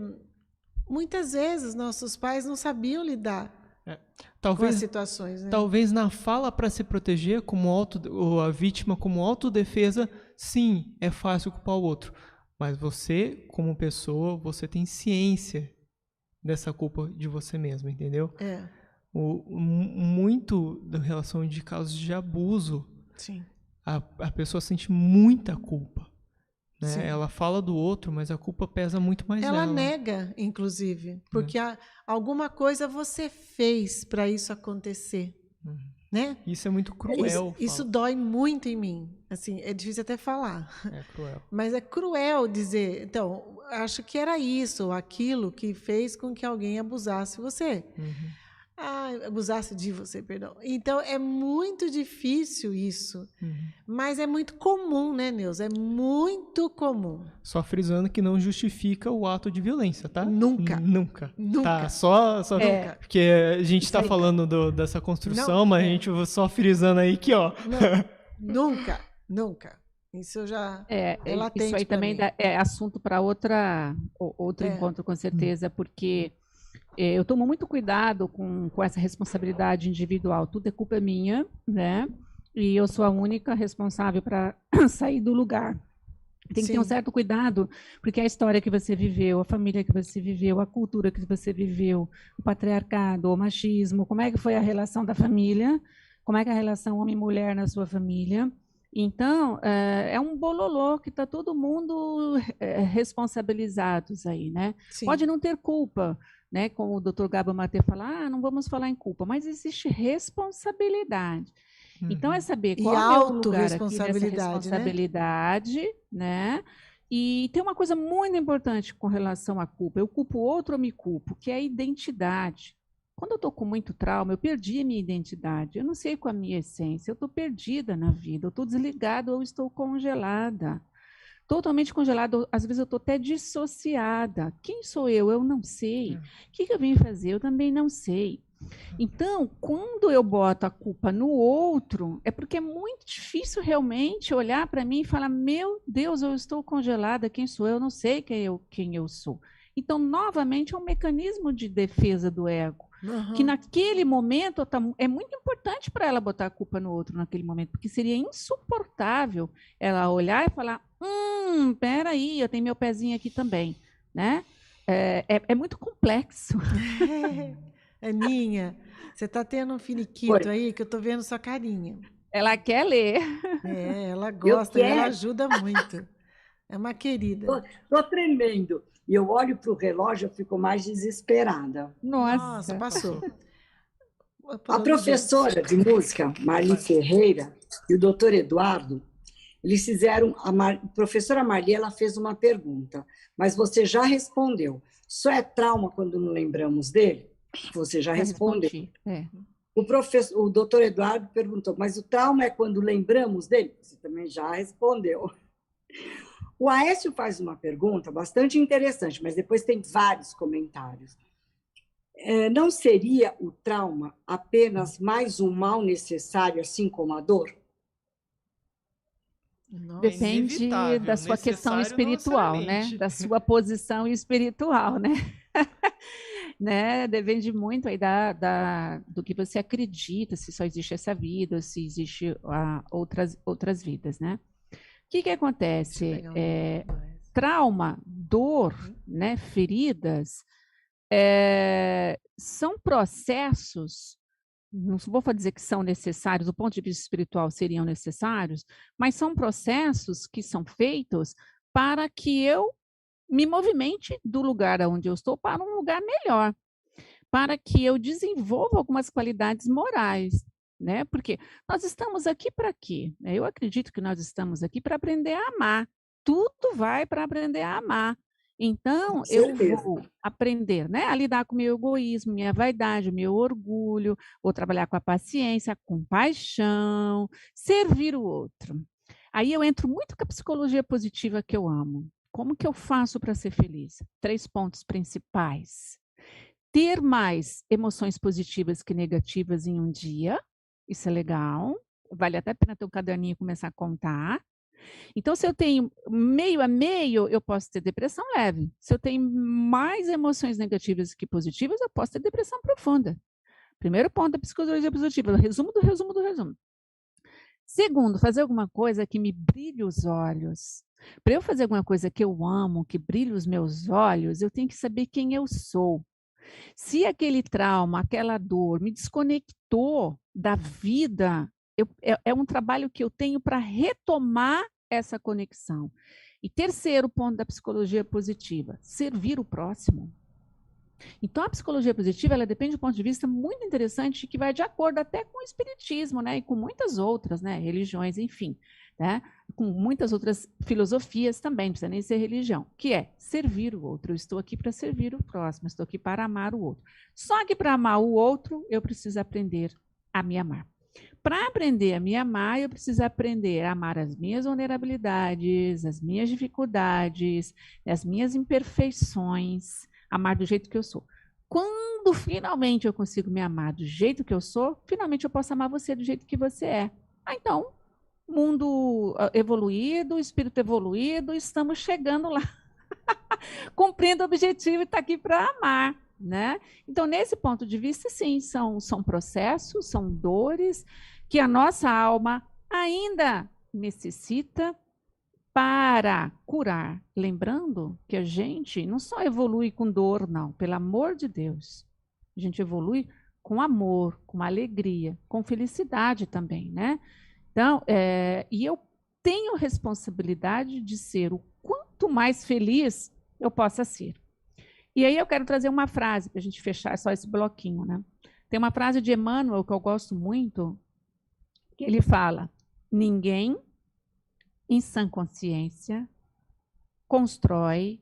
muitas vezes nossos pais não sabiam lidar com as situações, né? Talvez na fala para se proteger, ou a vítima como autodefesa, sim, é fácil culpar o outro. Mas você, como pessoa, você tem ciência dessa culpa de você mesmo, entendeu? Muito da relação de casos de abuso, Sim. A pessoa sente muita culpa. Sim. Né? Ela fala do outro, mas a culpa pesa muito mais nela. Ela nega, inclusive, porque alguma coisa você fez para isso acontecer, né? Isso é muito cruel. Isso dói muito em mim. Assim, é difícil até falar. É cruel. Mas é cruel dizer. Então, acho que era isso, ou aquilo que fez com que alguém abusasse você. Abusasse de você, perdão. Então, é muito difícil isso. Mas é muito comum, né, Neuza? É muito comum. Só frisando que não justifica o ato de violência, tá? Nunca. Nunca. Nunca. Tá, só Nunca. porque a gente está falando dessa construção, Não, mas a gente só frisando aí que, ó. Nunca. Isso eu já isso aí também é assunto para outro encontro, com certeza, porque eu tomo muito cuidado com essa responsabilidade individual. Tudo é culpa minha, né? E eu sou a única responsável para sair do lugar. Tem que ter um certo cuidado, porque a história que você viveu, a família que você viveu, a cultura que você viveu, o patriarcado, o machismo, como é que foi a relação da família, como é que é a relação homem-mulher na sua família. Então, é um bololô que está todo mundo responsabilizados aí, né? Sim. Pode não ter culpa, né? Como o Dr. Gabo Maté fala, não vamos falar em culpa, mas existe responsabilidade. Então, é saber qual é o lugar aqui dessa responsabilidade, né? E tem uma coisa muito importante com relação à culpa. Eu culpo o outro ou me culpo, que é a identidade. Quando eu estou com muito trauma, eu perdi a minha identidade. Eu não sei qual é a minha essência. Eu estou perdida na vida. Eu estou desligada ou estou congelada. Totalmente congelada. Às vezes eu estou até dissociada. Quem sou eu? Eu não sei. O que eu vim fazer? Eu também não sei. Então, quando eu boto a culpa no outro, é porque é muito difícil realmente olhar para mim e falar, meu Deus, eu estou congelada. Quem sou eu? Eu não sei quem eu sou. Então, novamente, é um mecanismo de defesa do ego. Que naquele momento é muito importante para ela botar a culpa no outro naquele momento, porque seria insuportável ela olhar e falar, peraí, eu tenho meu pezinho aqui também, né? É muito complexo. Aninha, você está tendo um finiquito aí que eu estou vendo sua carinha. Ela quer ler. Ela gosta e ela ajuda muito. É uma querida. Estou tremendo. E eu olho para o relógio e fico mais desesperada. Nossa, passou. A professora de música, Marli Ferreira, e o doutor Eduardo, eles fizeram... A professora Marli, ela fez uma pergunta, mas você já respondeu. Só é trauma quando não lembramos dele? Você já respondeu. O doutor Eduardo perguntou, mas o trauma é quando lembramos dele? Você também já respondeu. O Aécio faz uma pergunta bastante interessante, mas depois tem vários comentários. Não seria o trauma apenas mais um mal necessário, assim como a dor? Nossa. Depende inevitável, da sua questão necessário não espiritual, né? necessariamente. Da sua posição espiritual, né? Né? Depende muito aí do que você acredita, se só existe essa vida, ou se existe outras vidas, né? O que Deixa eu acontece? pegar um livro do Aécio. Trauma, dor, né? Feridas, são processos, não vou dizer que são necessários, do ponto de vista espiritual seriam necessários, mas são processos que são feitos para que eu me movimente do lugar onde eu estou para um lugar melhor, para que eu desenvolva algumas qualidades morais, né? Porque nós estamos aqui para quê? Eu acredito que nós estamos aqui para aprender a amar. Tudo vai para aprender a amar. Então, eu vou aprender, né, a lidar com o meu egoísmo, minha vaidade, meu orgulho, vou trabalhar com a paciência, a compaixão, servir o outro. Aí eu entro muito com a psicologia positiva que eu amo. Como que eu faço para ser feliz? 3 pontos principais. Ter mais emoções positivas que negativas em um dia. Isso é legal. Vale até a pena ter um caderninho e começar a contar. Então, se eu tenho meio a meio, eu posso ter depressão leve. Se eu tenho mais emoções negativas que positivas, eu posso ter depressão profunda. Primeiro ponto da psicologia positiva, resumo do resumo do resumo. Segundo, fazer alguma coisa que me brilhe os olhos. Para eu fazer alguma coisa que eu amo, que brilhe os meus olhos, eu tenho que saber quem eu sou. Se aquele trauma, aquela dor me desconectou da vida, é um trabalho que eu tenho para retomar essa conexão. E terceiro ponto da psicologia positiva, servir o próximo. Então, a psicologia positiva, ela depende de um ponto de vista muito interessante, que vai de acordo até com o espiritismo, né? E com muitas outras, né? Religiões, enfim, né? Com muitas outras filosofias também, não precisa nem ser religião, que é servir o outro. Eu estou aqui para servir o próximo, estou aqui para amar o outro. Só que para amar o outro, eu preciso aprender a me amar. Para aprender a me amar, eu preciso aprender a amar as minhas vulnerabilidades, as minhas dificuldades, as minhas imperfeições, amar do jeito que eu sou. Quando finalmente eu consigo me amar do jeito que eu sou, finalmente eu posso amar você do jeito que você é. Então, mundo evoluído, espírito evoluído, estamos chegando lá, cumprindo o objetivo e está aqui para amar, né? Então, nesse ponto de vista, sim, são processos, são dores que a nossa alma ainda necessita para curar. Lembrando que a gente não só evolui com dor, não, pelo amor de Deus. A gente evolui com amor, com alegria, com felicidade também, né? Então, e eu tenho responsabilidade de ser o quanto mais feliz eu possa ser. E aí eu quero trazer uma frase para a gente fechar só esse bloquinho, né? Tem uma frase de Emmanuel que eu gosto muito, que ele fala: ninguém em sã consciência constrói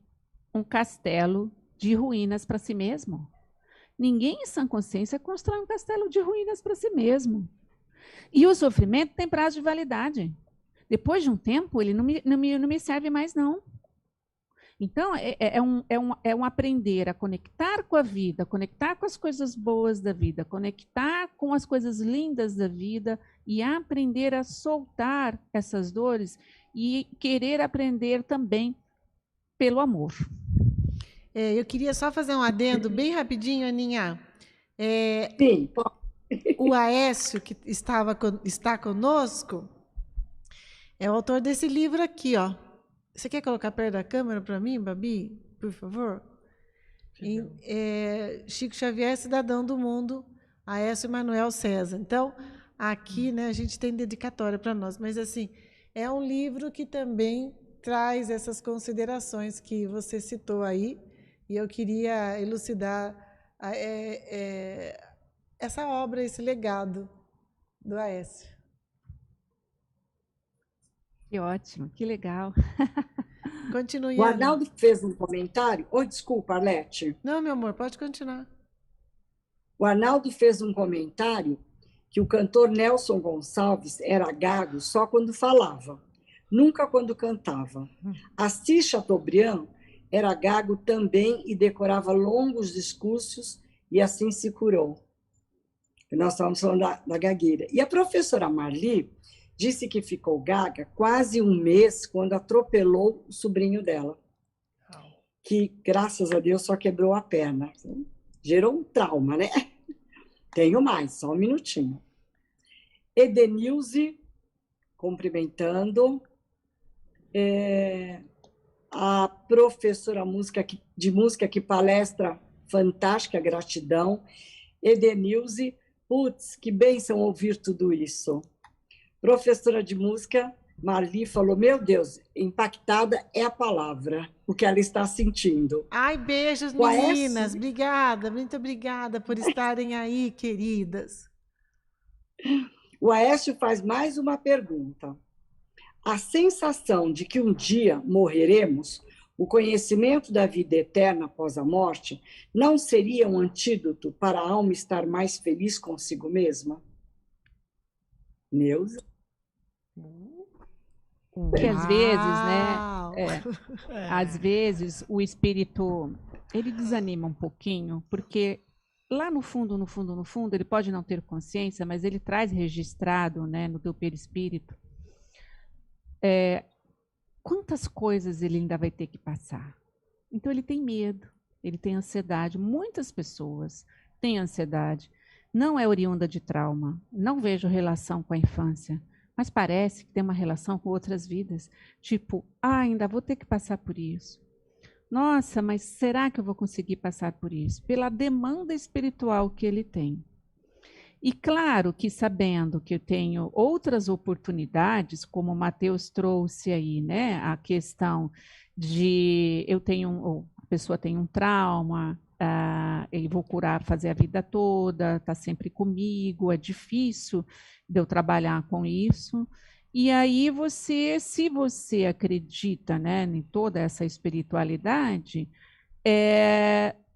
um castelo de ruínas para si mesmo. Ninguém em sã consciência constrói um castelo de ruínas para si mesmo. E o sofrimento tem prazo de validade. Depois de um tempo, ele não me serve mais, não. Então, é um aprender a conectar com a vida, conectar com as coisas boas da vida, conectar com as coisas lindas da vida e aprender a soltar essas dores e querer aprender também pelo amor. Eu queria só fazer um adendo bem rapidinho, Aninha. Sim. O Aécio, que está conosco, é o autor desse livro aqui, ó. Você quer colocar perto da câmera para mim, Babi, por favor? Chico Xavier, Cidadão do Mundo, Aécio Manuel César. Então, aqui, né, a gente tem dedicatória para nós, mas assim, é um livro que também traz essas considerações que você citou aí, e eu queria elucidar essa obra, esse legado do Aécio. Que ótimo, que legal. Continue. O Arnaldo fez um comentário. Oi, desculpa, Arlete. Não, meu amor, pode continuar. O Arnaldo fez um comentário que o cantor Nelson Gonçalves era gago só quando falava. nunca quando cantava. Assis Chateaubriand era gago também e decorava longos discursos e assim se curou. Nós estávamos falando da gagueira. E a professora Marli disse que ficou gaga quase um mês quando atropelou o sobrinho dela, que, graças a Deus, só quebrou a perna. Gerou um trauma, né? Tenho mais, só um minutinho. Edenilze, cumprimentando. A professora de música que palestra fantástica, gratidão. Edenilze, putz, que bênção ouvir tudo isso. Professora de música, Marli falou, meu Deus, impactada é a palavra, o que ela está sentindo. Ai, beijos, meninas. Obrigada, muito obrigada por estarem aí, queridas. O Aécio faz mais uma pergunta. A sensação de que um dia morreremos, o conhecimento da vida eterna após a morte, não seria um antídoto para a alma estar mais feliz consigo mesma? Neuza? Porque às vezes, né? Às vezes o espírito ele desanima um pouquinho, porque lá no fundo, ele pode não ter consciência, mas ele traz registrado, né, no teu perispírito, quantas coisas ele ainda vai ter que passar. Então ele tem medo, ele tem ansiedade. Muitas pessoas têm ansiedade. Não é oriunda de trauma, não vejo relação com a infância, mas parece que tem uma relação com outras vidas. Tipo, ainda vou ter que passar por isso. Nossa, mas será que eu vou conseguir passar por isso? Pela demanda espiritual que ele tem. E claro que sabendo que eu tenho outras oportunidades, como o Matheus trouxe aí, né? A questão de a pessoa tem um trauma, eu vou curar, fazer a vida toda, está sempre comigo, é difícil de eu trabalhar com isso. E aí se você acredita, né, em toda essa espiritualidade,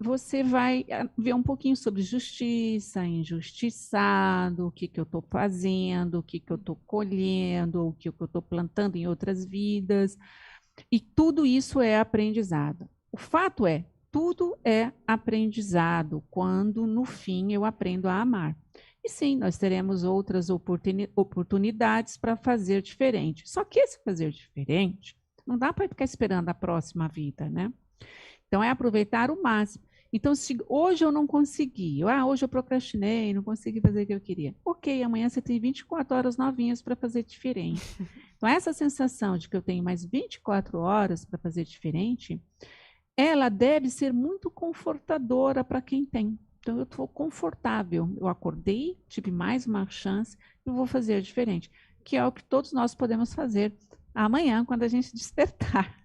você vai ver um pouquinho sobre justiça, injustiçado, o que eu estou fazendo, o que eu estou colhendo, o que eu estou plantando em outras vidas. E tudo isso é aprendizado. O fato é, tudo é aprendizado quando, no fim, eu aprendo a amar. E sim, nós teremos outras oportunidades para fazer diferente. Só que esse fazer diferente, não dá para ficar esperando a próxima vida, né? Então, é aproveitar o máximo. Então, se hoje eu não consegui, hoje eu procrastinei, não consegui fazer o que eu queria. Ok, amanhã você tem 24 horas novinhas para fazer diferente. Então, essa sensação de que eu tenho mais 24 horas para fazer diferente, ela deve ser muito confortadora para quem tem. Então, eu estou confortável. Eu acordei, tive mais uma chance, eu vou fazer diferente. Que é o que todos nós podemos fazer amanhã, quando a gente despertar.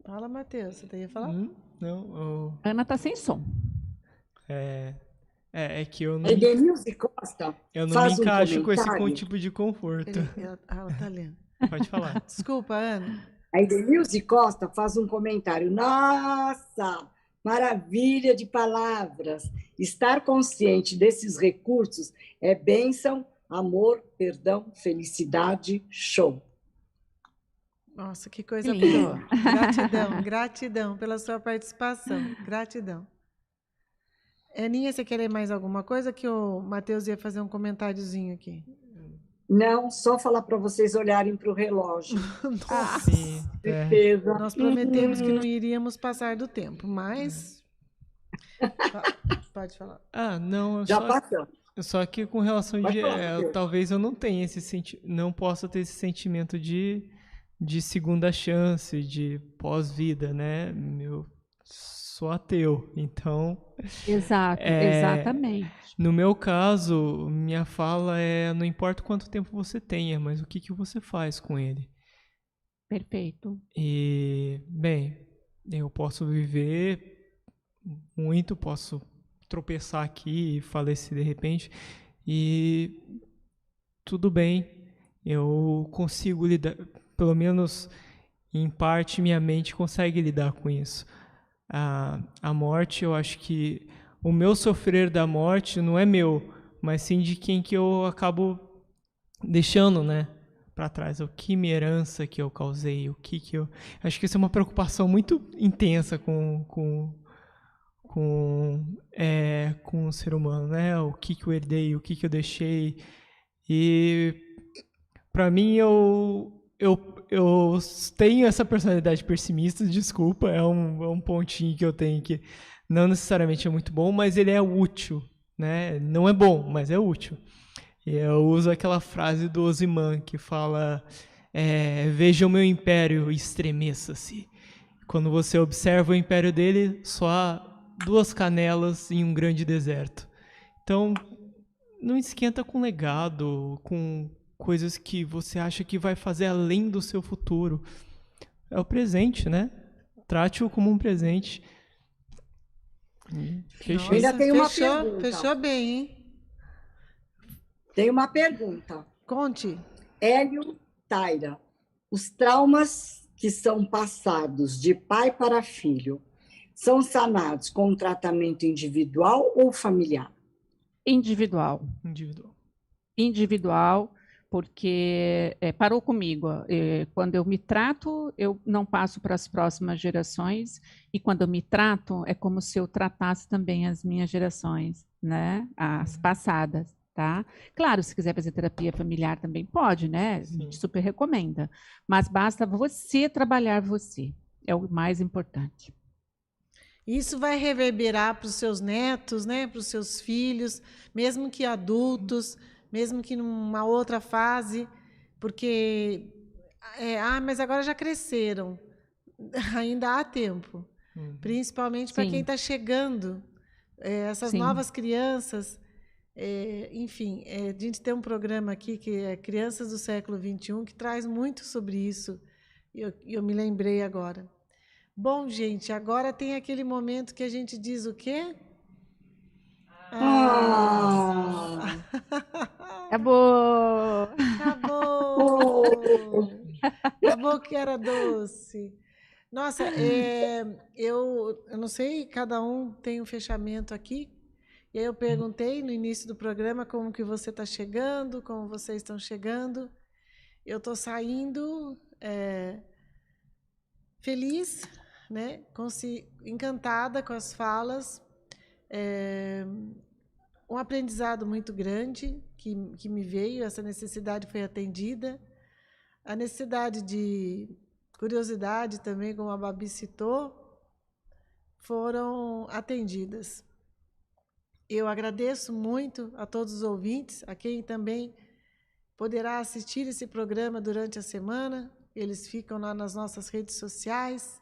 Fala, Matheus, você ia falar? Não. Ana está sem som. É que eu não... Edenilze Costa eu não me encaixo com esse tipo de conforto. Ela está lendo. Pode falar. Desculpa, Ana. A Edenilze Costa faz um comentário. Nossa, maravilha de palavras. Estar consciente desses recursos é bênção, amor, perdão, felicidade, show. Nossa, que coisa boa. Gratidão pela sua participação. Gratidão. Aninha, você quer ler mais alguma coisa? Que o Matheus ia fazer um comentáriozinho aqui. Não, só falar para vocês olharem para o relógio. Nossa, sim, certeza. Nós prometemos que não iríamos passar do tempo, mas... Pode falar. Não, já passou. Só que com relação talvez eu não tenha não possa ter esse sentimento de segunda chance, de pós-vida, né? Eu sou ateu, então... Exatamente. No meu caso, minha fala não importa quanto tempo você tenha, mas o que você faz com ele. Perfeito. E, bem, eu posso viver muito, posso tropeçar aqui e falecer de repente, e tudo bem, eu consigo lidar, pelo menos em parte minha mente consegue lidar com isso. A morte, eu acho que o meu sofrer da morte não é meu, mas sim de quem que eu acabo deixando, né, para trás. O que minha herança que eu causei, o que eu... Acho que isso é uma preocupação muito intensa com o ser humano, né? O que eu herdei, o que eu deixei. E para mim eu tenho essa personalidade pessimista, desculpa, é um pontinho que eu tenho que não necessariamente é muito bom, mas ele é útil, né? Não é bom, mas é útil. E eu uso aquela frase do Ozyman que fala: veja o meu império e estremeça-se. Quando você observa o império dele, só há 2 canelas em um grande deserto. Então, não esquenta com legado, com coisas que você acha que vai fazer além do seu futuro. É o presente, né? Trate-o como um presente. Nossa, ainda tem uma pergunta. Fechou bem, hein? Tem uma pergunta. Conte. Hélio Taira. Os traumas que são passados de pai para filho são sanados com um tratamento individual ou familiar? Individual. Individual, porque parou comigo. Quando eu me trato, eu não passo para as próximas gerações, e quando eu me trato, é como se eu tratasse também as minhas gerações, né? As passadas, tá? Claro, se quiser fazer terapia familiar também pode, né? A gente super recomenda. Mas basta você trabalhar você. É o mais importante. Isso vai reverberar para os seus netos, né? Para os seus filhos, mesmo que adultos, mesmo que numa outra fase, porque mas agora já cresceram. Ainda há tempo, principalmente para quem está chegando, essas novas crianças. Enfim, a gente tem um programa aqui que é Crianças do Século XXI, que traz muito sobre isso. Eu me lembrei agora. Bom, gente, agora tem aquele momento que a gente diz o quê? Acabou! Acabou! Acabou que era doce. Nossa, eu não sei, cada um tem um fechamento aqui. E aí eu perguntei no início do programa como que você está chegando, como vocês estão chegando. Eu estou saindo feliz, né? Encantada com as falas, um aprendizado muito grande que me veio, essa necessidade foi atendida, a necessidade de curiosidade também, como a Babi citou, foram atendidas. Eu agradeço muito a todos os ouvintes, a quem também poderá assistir esse programa durante a semana. Eles ficam lá nas nossas redes sociais,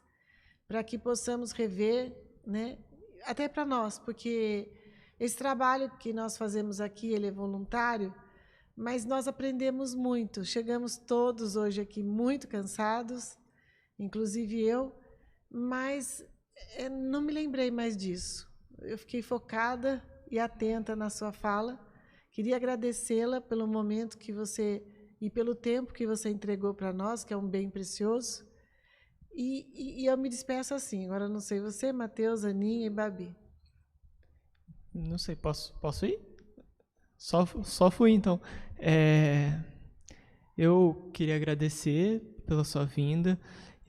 para que possamos rever, né? Até para nós, porque esse trabalho que nós fazemos aqui, ele é voluntário, mas nós aprendemos muito. Chegamos todos hoje aqui muito cansados, inclusive eu, mas não me lembrei mais disso. Eu fiquei focada e atenta na sua fala. Queria agradecê-la pelo momento que você e pelo tempo que você entregou para nós, que é um bem precioso. E eu me despeço assim. Agora não sei você, Matheus, Aninha e Babi. Não sei, posso ir? Só fui, então. Eu queria agradecer pela sua vinda.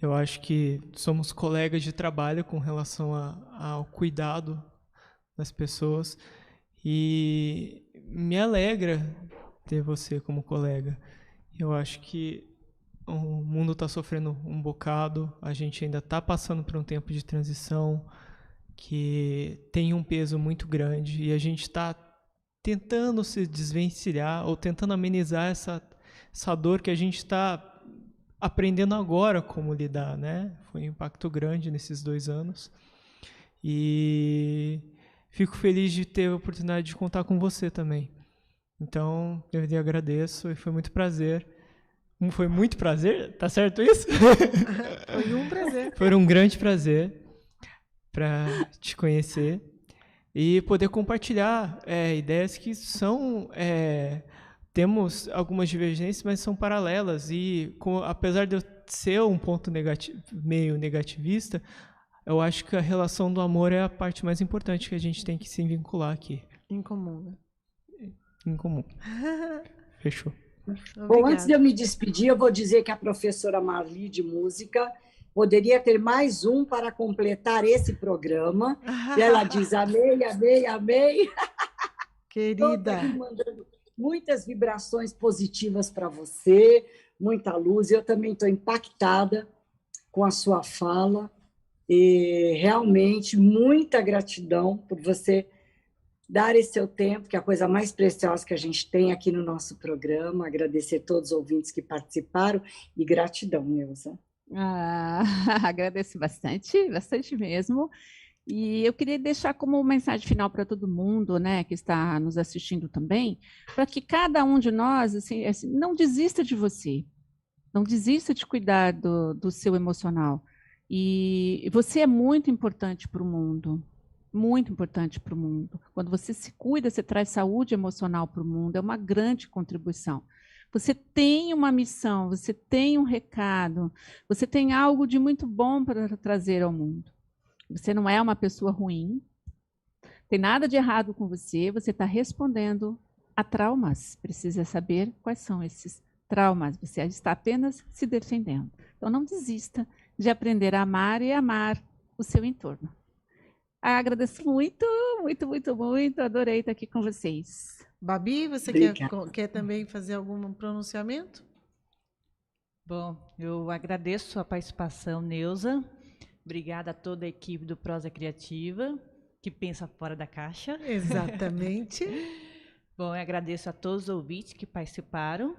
Eu acho que somos colegas de trabalho com relação ao cuidado das pessoas. E me alegra ter você como colega. Eu acho que o mundo está sofrendo um bocado, a gente ainda está passando por um tempo de transição que tem um peso muito grande e a gente está tentando se desvencilhar ou tentando amenizar essa dor que a gente está aprendendo agora como lidar, né? Foi um impacto grande nesses 2 anos e fico feliz de ter a oportunidade de contar com você também. Então, eu lhe agradeço e foi muito prazer. Foi muito prazer? Tá certo isso? Foi um prazer. Foi um grande prazer para te conhecer e poder compartilhar ideias que são... temos algumas divergências, mas são paralelas. E apesar de eu ser um ponto meio negativista, eu acho que a relação do amor é a parte mais importante que a gente tem que se vincular aqui. Em comum, né? em comum. Fechou. Bom, antes de eu me despedir, eu vou dizer que a professora Marli de música poderia ter mais um para completar esse programa. E ela diz: amei, amei, amei. Querida. Estou mandando muitas vibrações positivas para você, muita luz. Eu também estou impactada com a sua fala. E realmente, muita gratidão por você dar esse seu tempo, que é a coisa mais preciosa que a gente tem aqui no nosso programa. Agradecer a todos os ouvintes que participaram e gratidão, Neuza. Agradeço bastante, bastante mesmo. E eu queria deixar como mensagem final para todo mundo, né, que está nos assistindo também, para que cada um de nós, assim, não desista de você, não desista de cuidar do seu emocional. E você é muito importante para o mundo. Muito importante para o mundo. Quando você se cuida, você traz saúde emocional para o mundo, é uma grande contribuição. Você tem uma missão, você tem um recado, você tem algo de muito bom para trazer ao mundo. Você não é uma pessoa ruim, tem nada de errado com você, você está respondendo a traumas. Precisa saber quais são esses traumas, você está apenas se defendendo. Então, não desista de aprender a amar e amar o seu entorno. Agradeço muito, muito, muito, muito. Adorei estar aqui com vocês. Babi, você quer também fazer algum pronunciamento? Bom, eu agradeço a participação, Neuza. Obrigada a toda a equipe do Prosa Criativa, que pensa fora da caixa. Exatamente. Bom, eu agradeço a todos os ouvintes que participaram.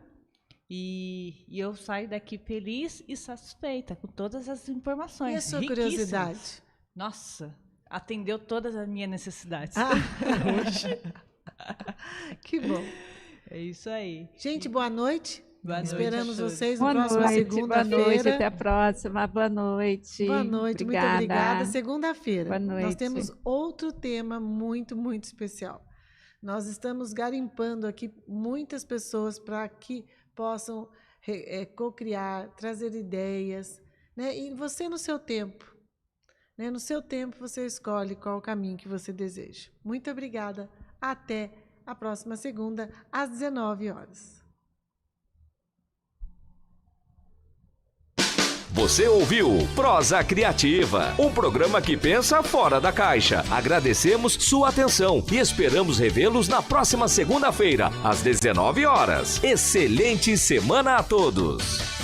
E eu saio daqui feliz e satisfeita com todas as informações. E a sua curiosidade? Nossa, atendeu todas as minhas necessidades. Hoje. Que bom. É isso aí. Gente, boa noite. Boa noite. Esperamos vocês na próxima segunda-feira. Boa noite, até a próxima. Boa noite. Boa noite, obrigada. Muito obrigada. Segunda-feira, boa noite. Nós temos outro tema muito, muito especial. Nós estamos garimpando aqui muitas pessoas para que possam co-criar, trazer ideias, né? E você no seu tempo. Né? No seu tempo você escolhe qual o caminho que você deseja. Muito obrigada. Até a próxima segunda, às 19 horas. Você ouviu Prosa Criativa, um programa que pensa fora da caixa. Agradecemos sua atenção e esperamos revê-los na próxima segunda-feira, às 19 horas. Excelente semana a todos!